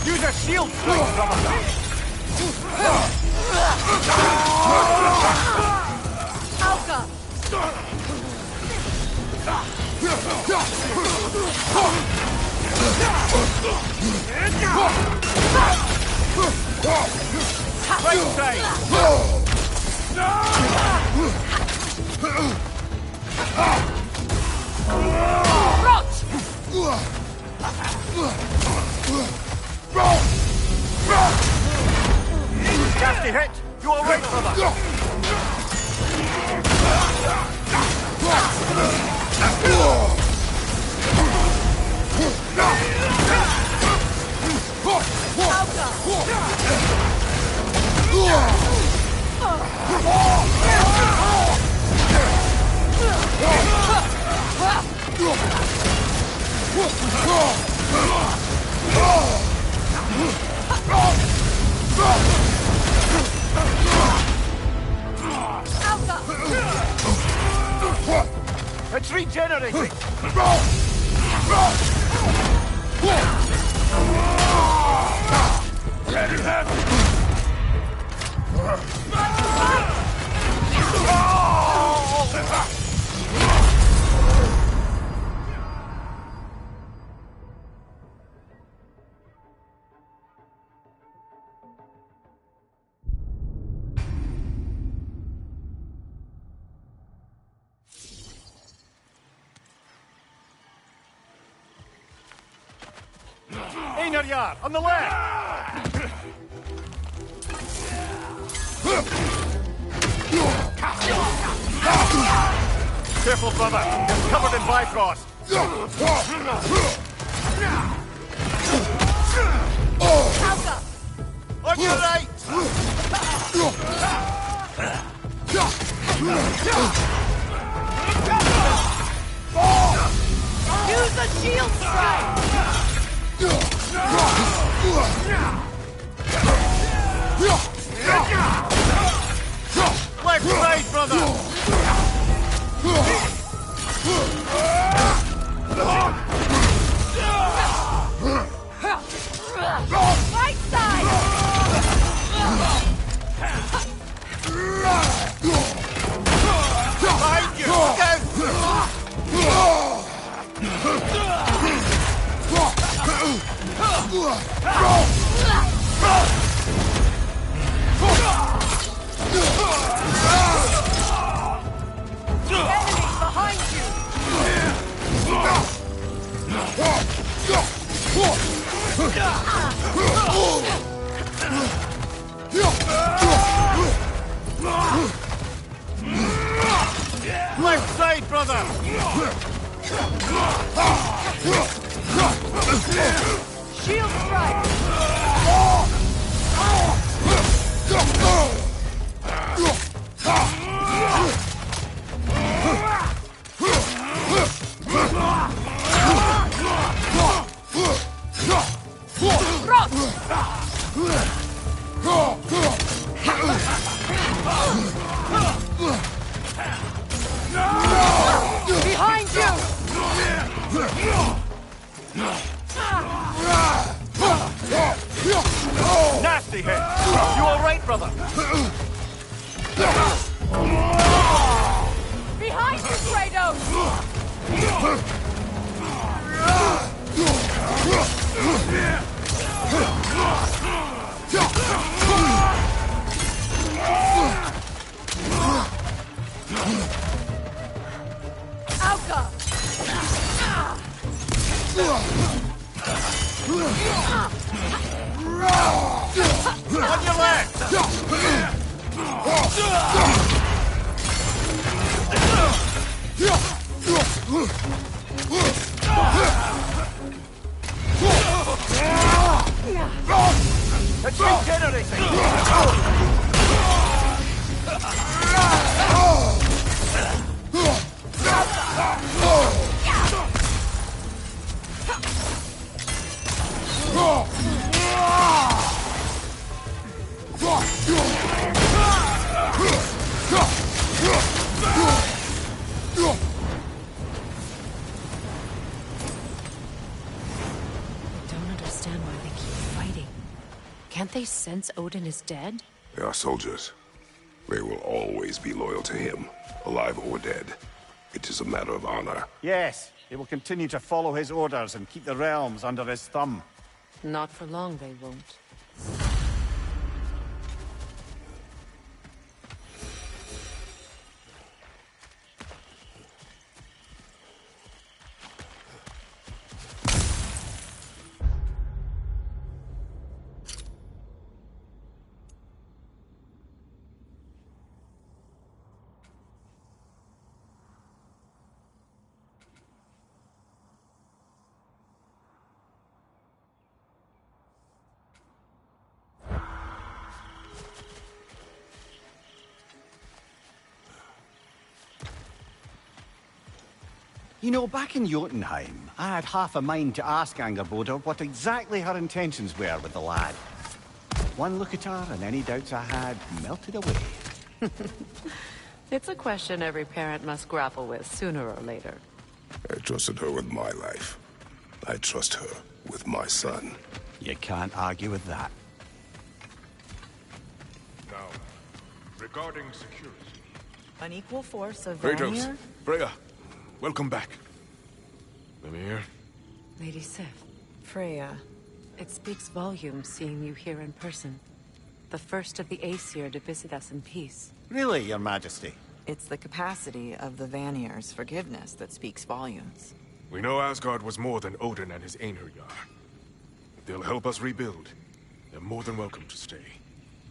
Use a shield strike, brother. Alka! Right side. Nasty hit. You all right, brother? It's regenerating! Einarjar, on the left! Careful, brother. You're covered in Bifrost. On your right! Use a shield strike! Left side, brother! Right side! Behind you! Look out! Enemies behind you! Left side, brother! Shield strike! Behind you! Nasty hit! You all right, brother? Behind you, Kratos! Alka! On your left! It's regenerating! they sense Odin is dead? They are soldiers. They will always be loyal to him, alive or dead. It is a matter of honor. Yes, they will continue to follow his orders and keep the realms under his thumb. Not for long, they won't. You know, back in Jotunheim, I had half a mind to ask Angerboda what exactly her intentions were with the lad. One look at her, and any doubts I had melted away. It's a question every parent must grapple with sooner or later. I trusted her with my life. I trust her with my son. You can't argue with that. Now, regarding security. An equal force of Kratos, Vanir? Freya, welcome back. Mimir. Lady Sif, Freya. it speaks volumes seeing you here in person. The first of the Aesir to visit us in peace. Really, Your Majesty? It's the capacity of the Vanir's forgiveness that speaks volumes. We know Asgard was more than Odin and his Einherjar. If they'll help us rebuild, they're more than welcome to stay.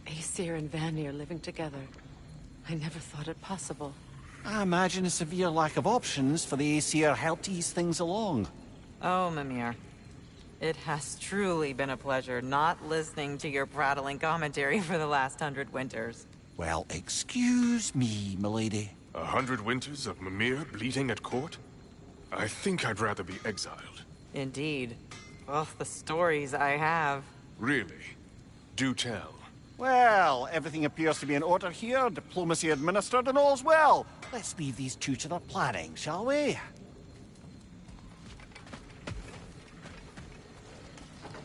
Aesir and Vanir living together. I never thought it possible. I imagine a severe lack of options for the Aesir helped ease things along. Oh, Mimir. It has truly been a pleasure not listening to your prattling commentary for the last 100 winters. Well, excuse me, milady. 100 winters of Mimir bleeding at court? I think I'd rather be exiled. Indeed. Oh, the stories I have. Really? Do tell. Well, everything appears to be in order here, diplomacy administered, and all's well. Let's leave these two to their planning, shall we?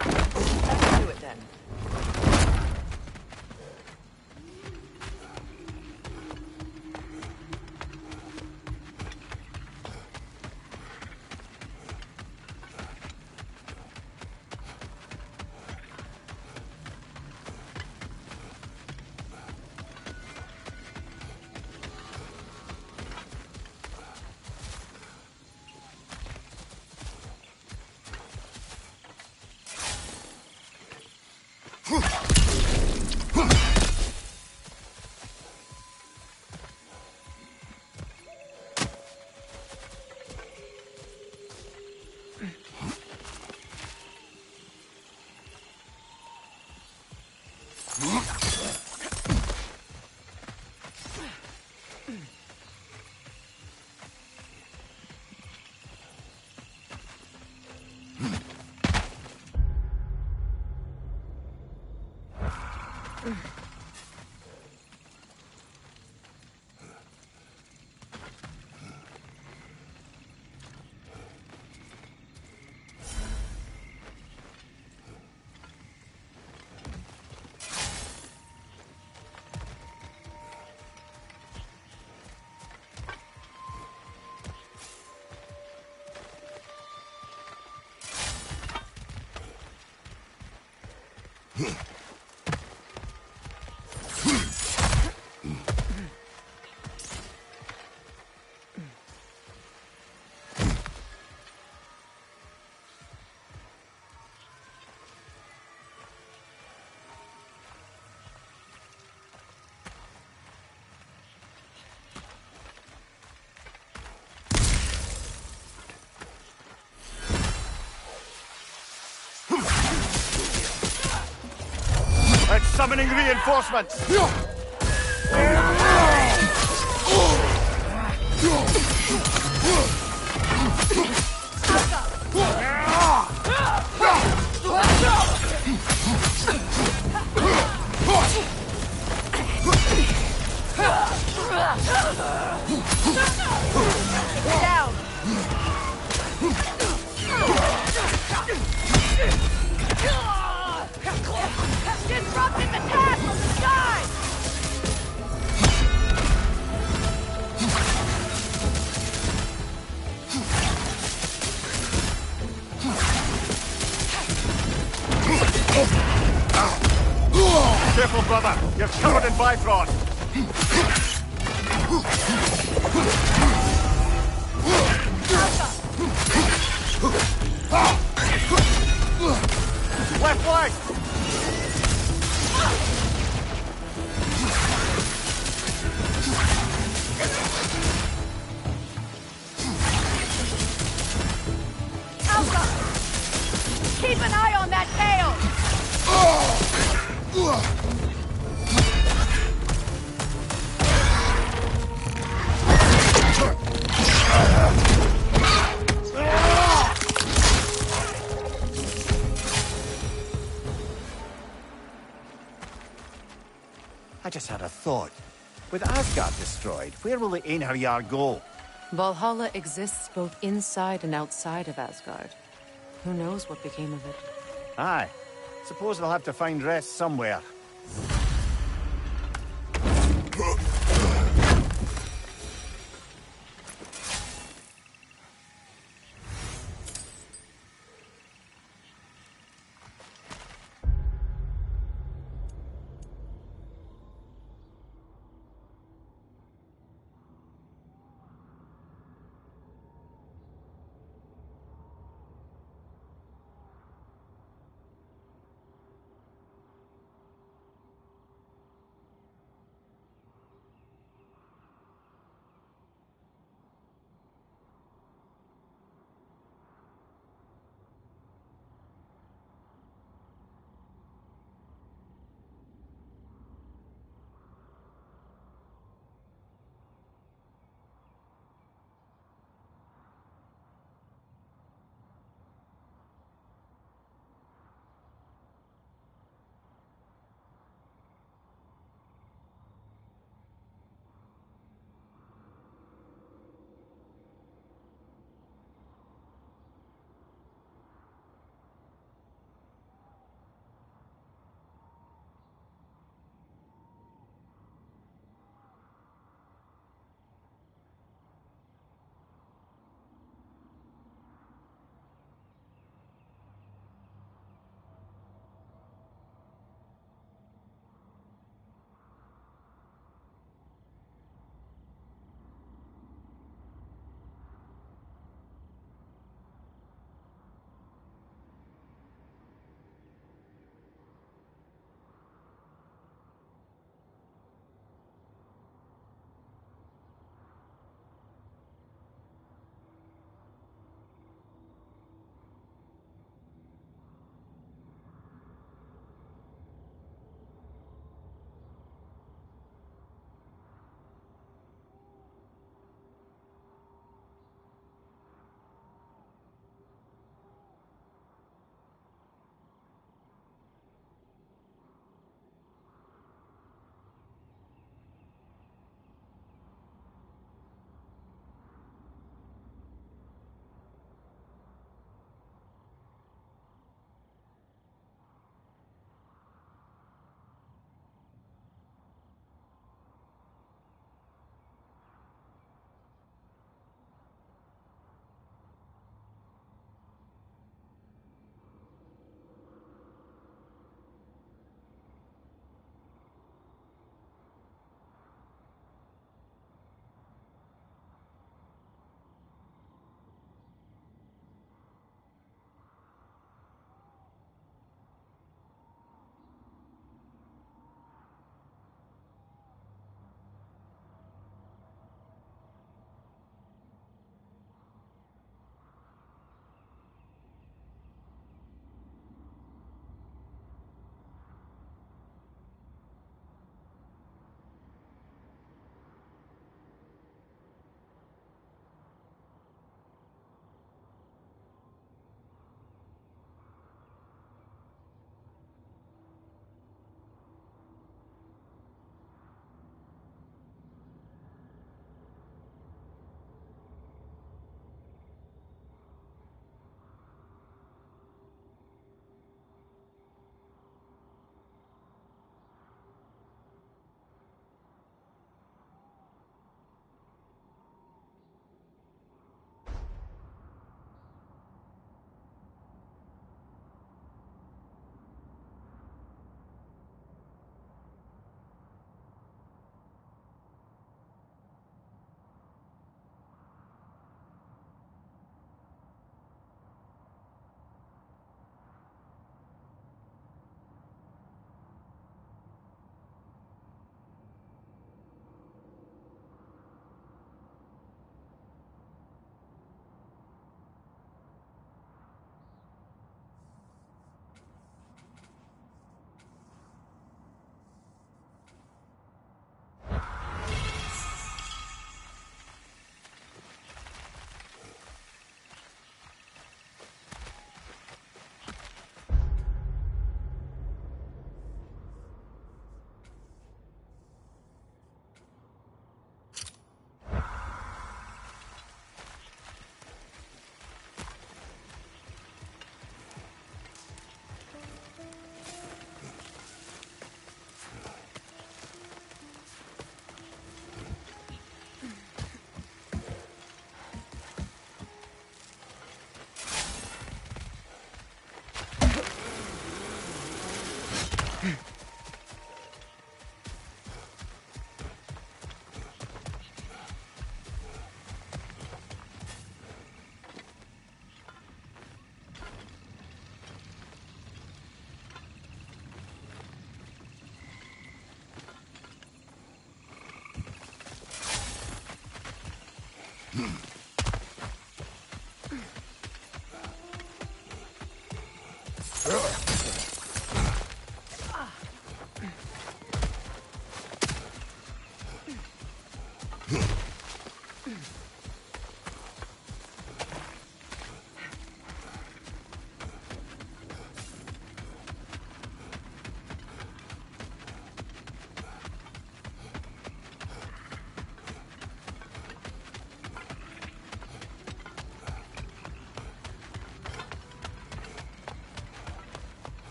Let's do it then. It's summoning reinforcements! Down! Get Careful, brother. You're covered in Bifrost. Left flank! Alpha! Keep an eye on that tail! I just had a thought. With Asgard destroyed, where will the Einherjar go? Valhalla exists both inside and outside of Asgard. Who knows what became of it? Aye. Suppose they'll have to find rest somewhere.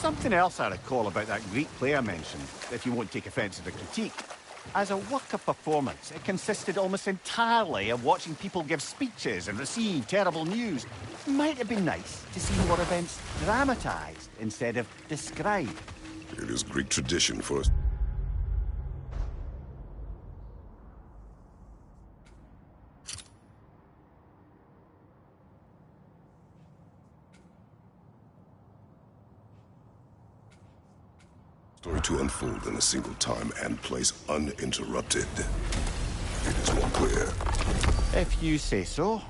Something else I recall about that Greek play I mentioned, if you won't take offence to the critique. As a work of performance, it consisted almost entirely of watching people give speeches and receive terrible news. Might have been nice to see more events dramatised instead of described. It is Greek tradition for us. Story to unfold in a single time and place uninterrupted. It is more clear. If you say so.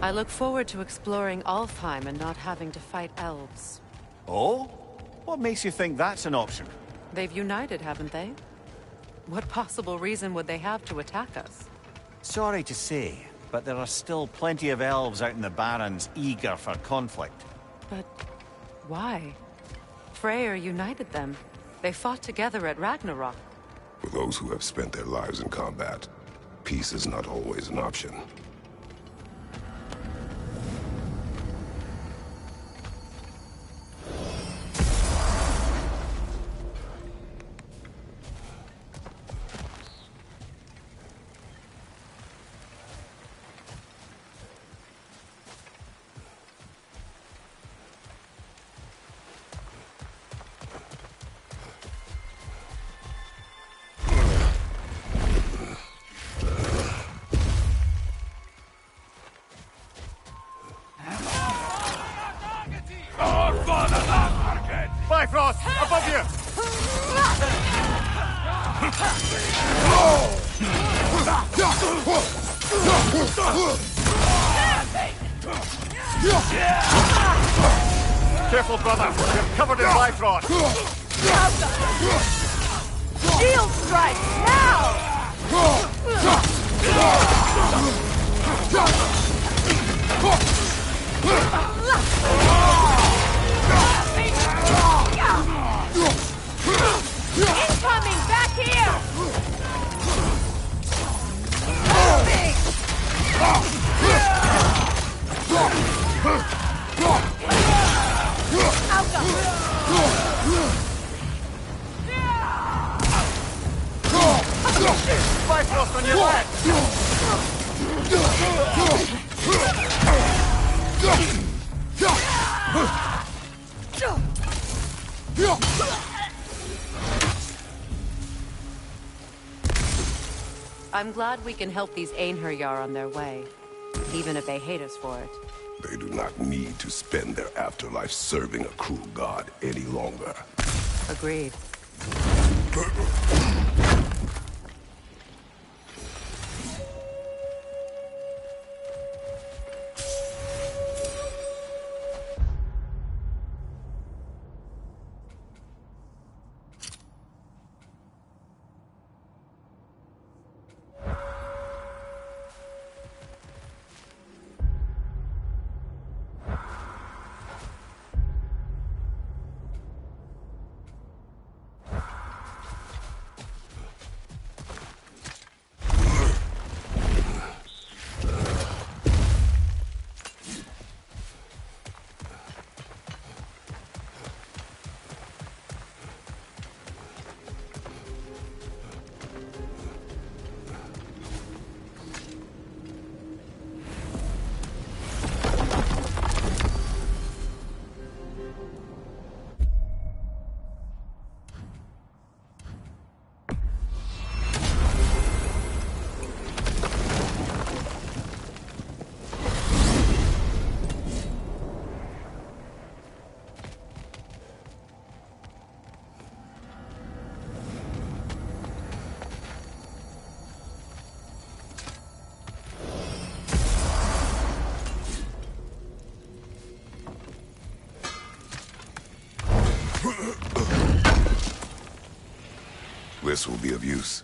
I look forward to exploring Alfheim and not having to fight elves. Oh? What makes you think that's an option? They've united, haven't they? What possible reason would they have to attack us? Sorry to say, but there are still plenty of elves out in the Barrens eager for conflict. But why? Freyr united them. They fought together at Ragnarok. For those who have spent their lives in combat, peace is not always an option. Bifrost, above you! Careful, brother. You're covered in Bifrost. Shield strike, Incoming, back here! Bifrost on your left! I'm glad we can help these Einherjar on their way, even if they hate us for it. They do not need to spend their afterlife serving a cruel god any longer. Agreed. This will be of use.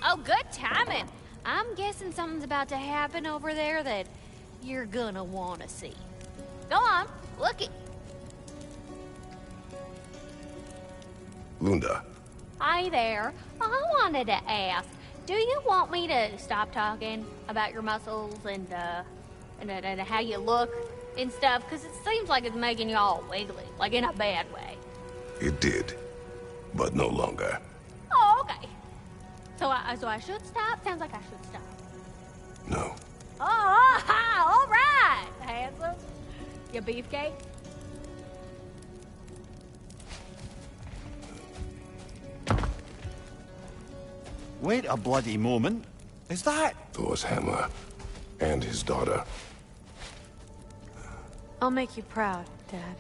Oh, good timing. I'm guessing something's about to happen over there that you're gonna want to see. Go on, look it. Lunda. Hi there. I wanted to ask, do you want me to stop talking about your muscles and how you look and stuff? Because it seems like it's making you all wiggly, like in a bad way. It did, but no longer. Oh, okay. So I should stop? Sounds like I should stop. No. Oh, all right, handsome. You beefcake? Wait a bloody moment. Is that... Thor's hammer. And his daughter. I'll make you proud, Dad.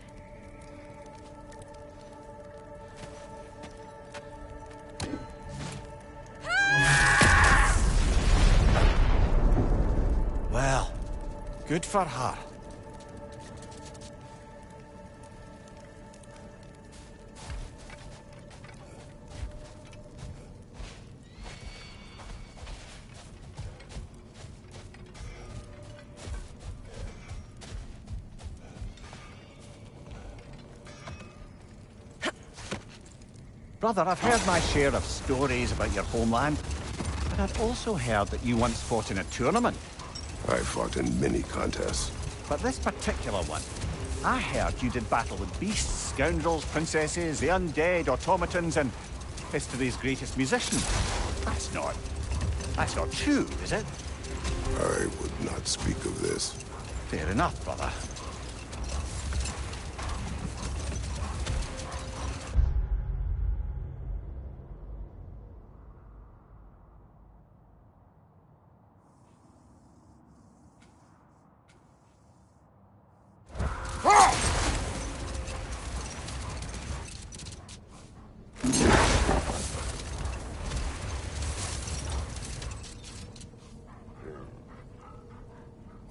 Well, good for her. Brother, I've heard my share of stories about your homeland, but I've also heard that you once fought in a tournament. I fought in many contests. But this particular one, I heard you did battle with beasts, scoundrels, princesses, the undead, automatons, and history's greatest musician. That's not true, is it? I would not speak of this. Fair enough, brother.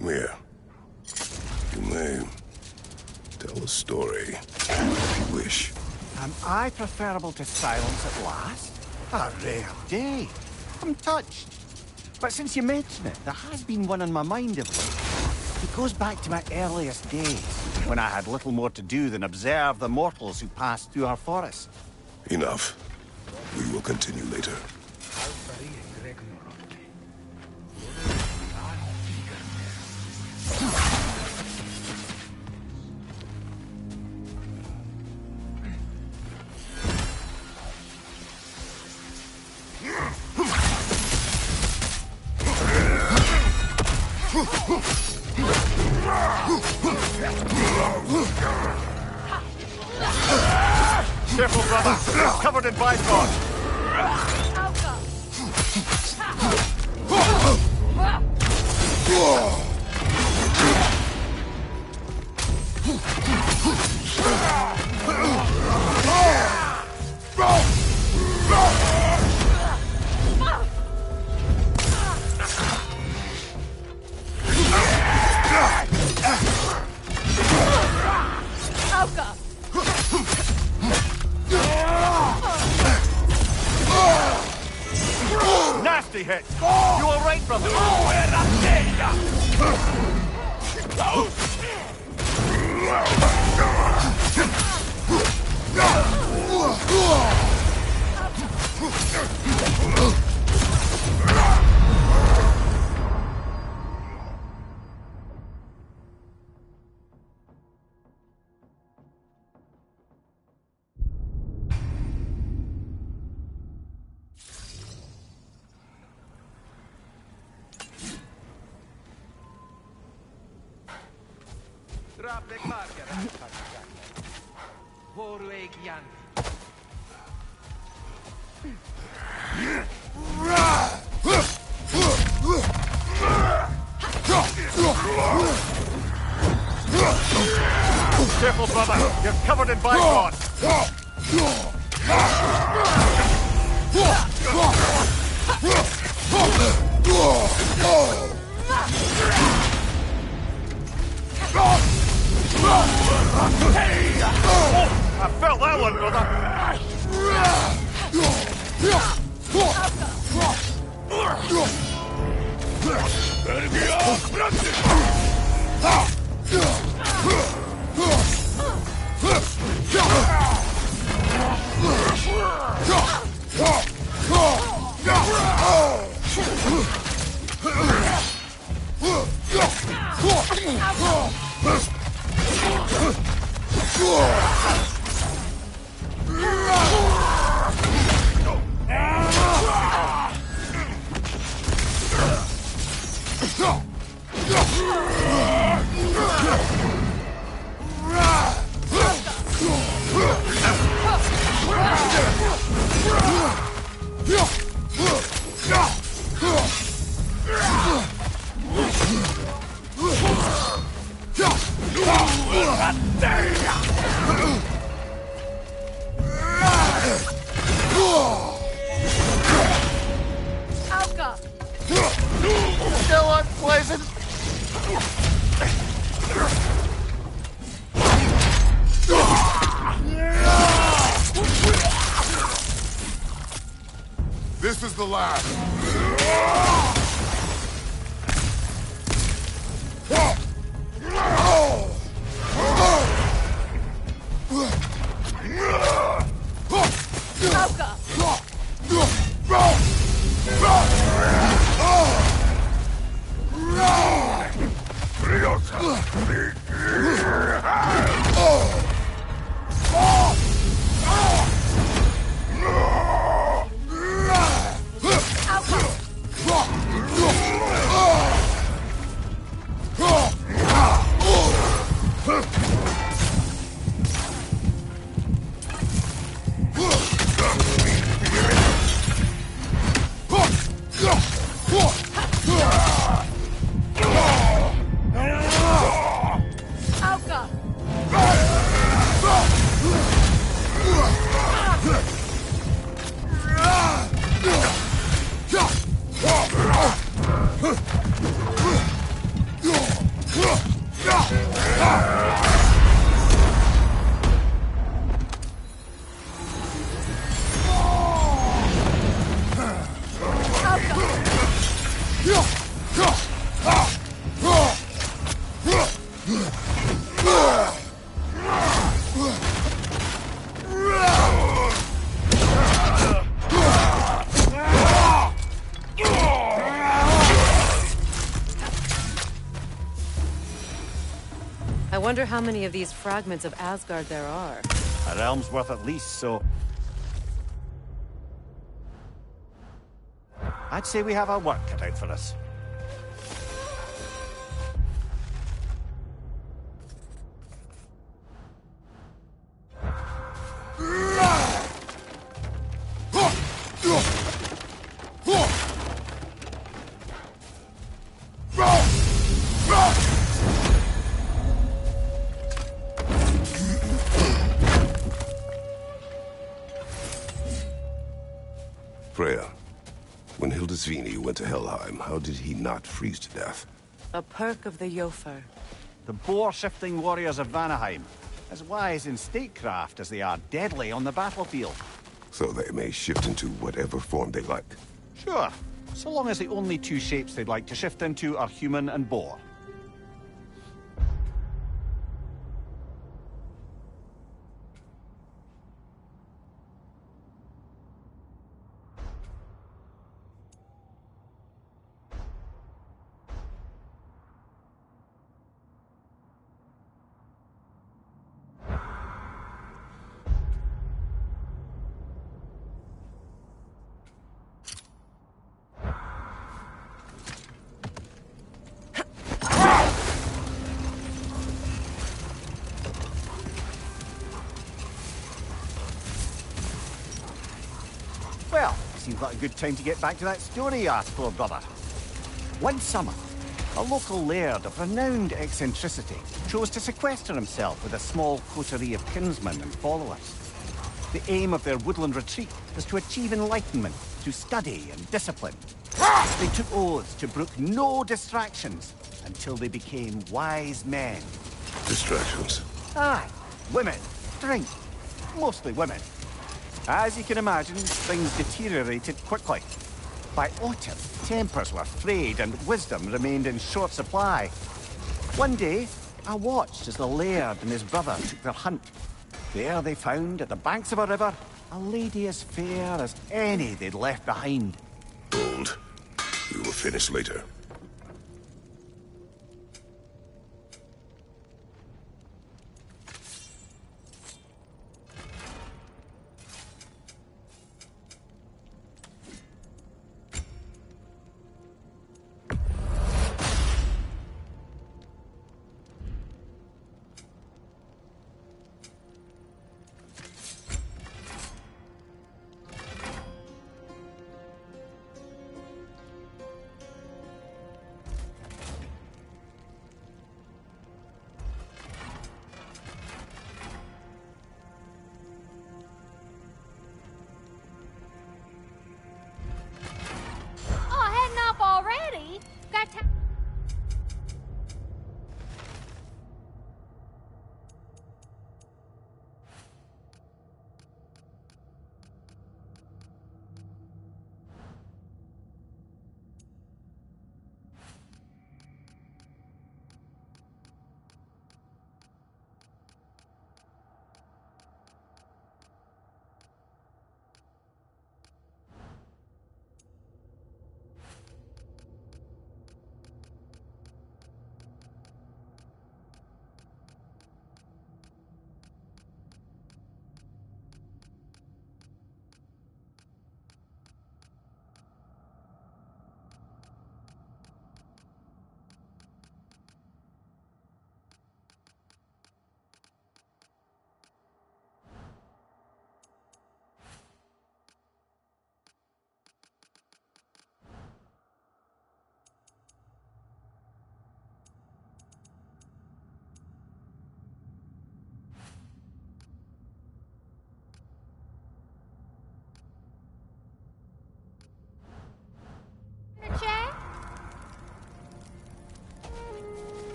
Mia, you may tell a story if you wish. Am I preferable to silence at last? A rare day. I'm touched. But since you mention it, there has been one on my mind of late. It goes back to my earliest days, when I had little more to do than observe the mortals who passed through our forest. Enough. We will continue later. Careful, brother. You're covered in bifrost. Nasty hit. You all right, brother? Careful, brother. You're covered in bifrost. Still unpleasant. This is the last. I wonder how many of these fragments of Asgard there are. A realm's worth at least, so... I'd say we have our work cut out for us. Freya, when Hildisvini went to Helheim, how did he not freeze to death? A perk of the Jofar. The boar-shifting warriors of Vanaheim, as wise in statecraft as they are deadly on the battlefield. So they may shift into whatever form they like. Sure, so long as the only two shapes they'd like to shift into are human and boar. Well, seems like a good time to get back to that story you asked for, brother. One summer, a local laird of renowned eccentricity chose to sequester himself with a small coterie of kinsmen and followers. The aim of their woodland retreat was to achieve enlightenment through study and discipline. They took oaths to brook no distractions until they became wise men. Distractions. Aye, women, drink, mostly women. As you can imagine, things deteriorated quickly. By autumn, tempers were frayed and wisdom remained in short supply. One day, I watched as the laird and his brother took their hunt. There they found, at the banks of a river, a lady as fair as any they'd left behind. Bold. We will finish later.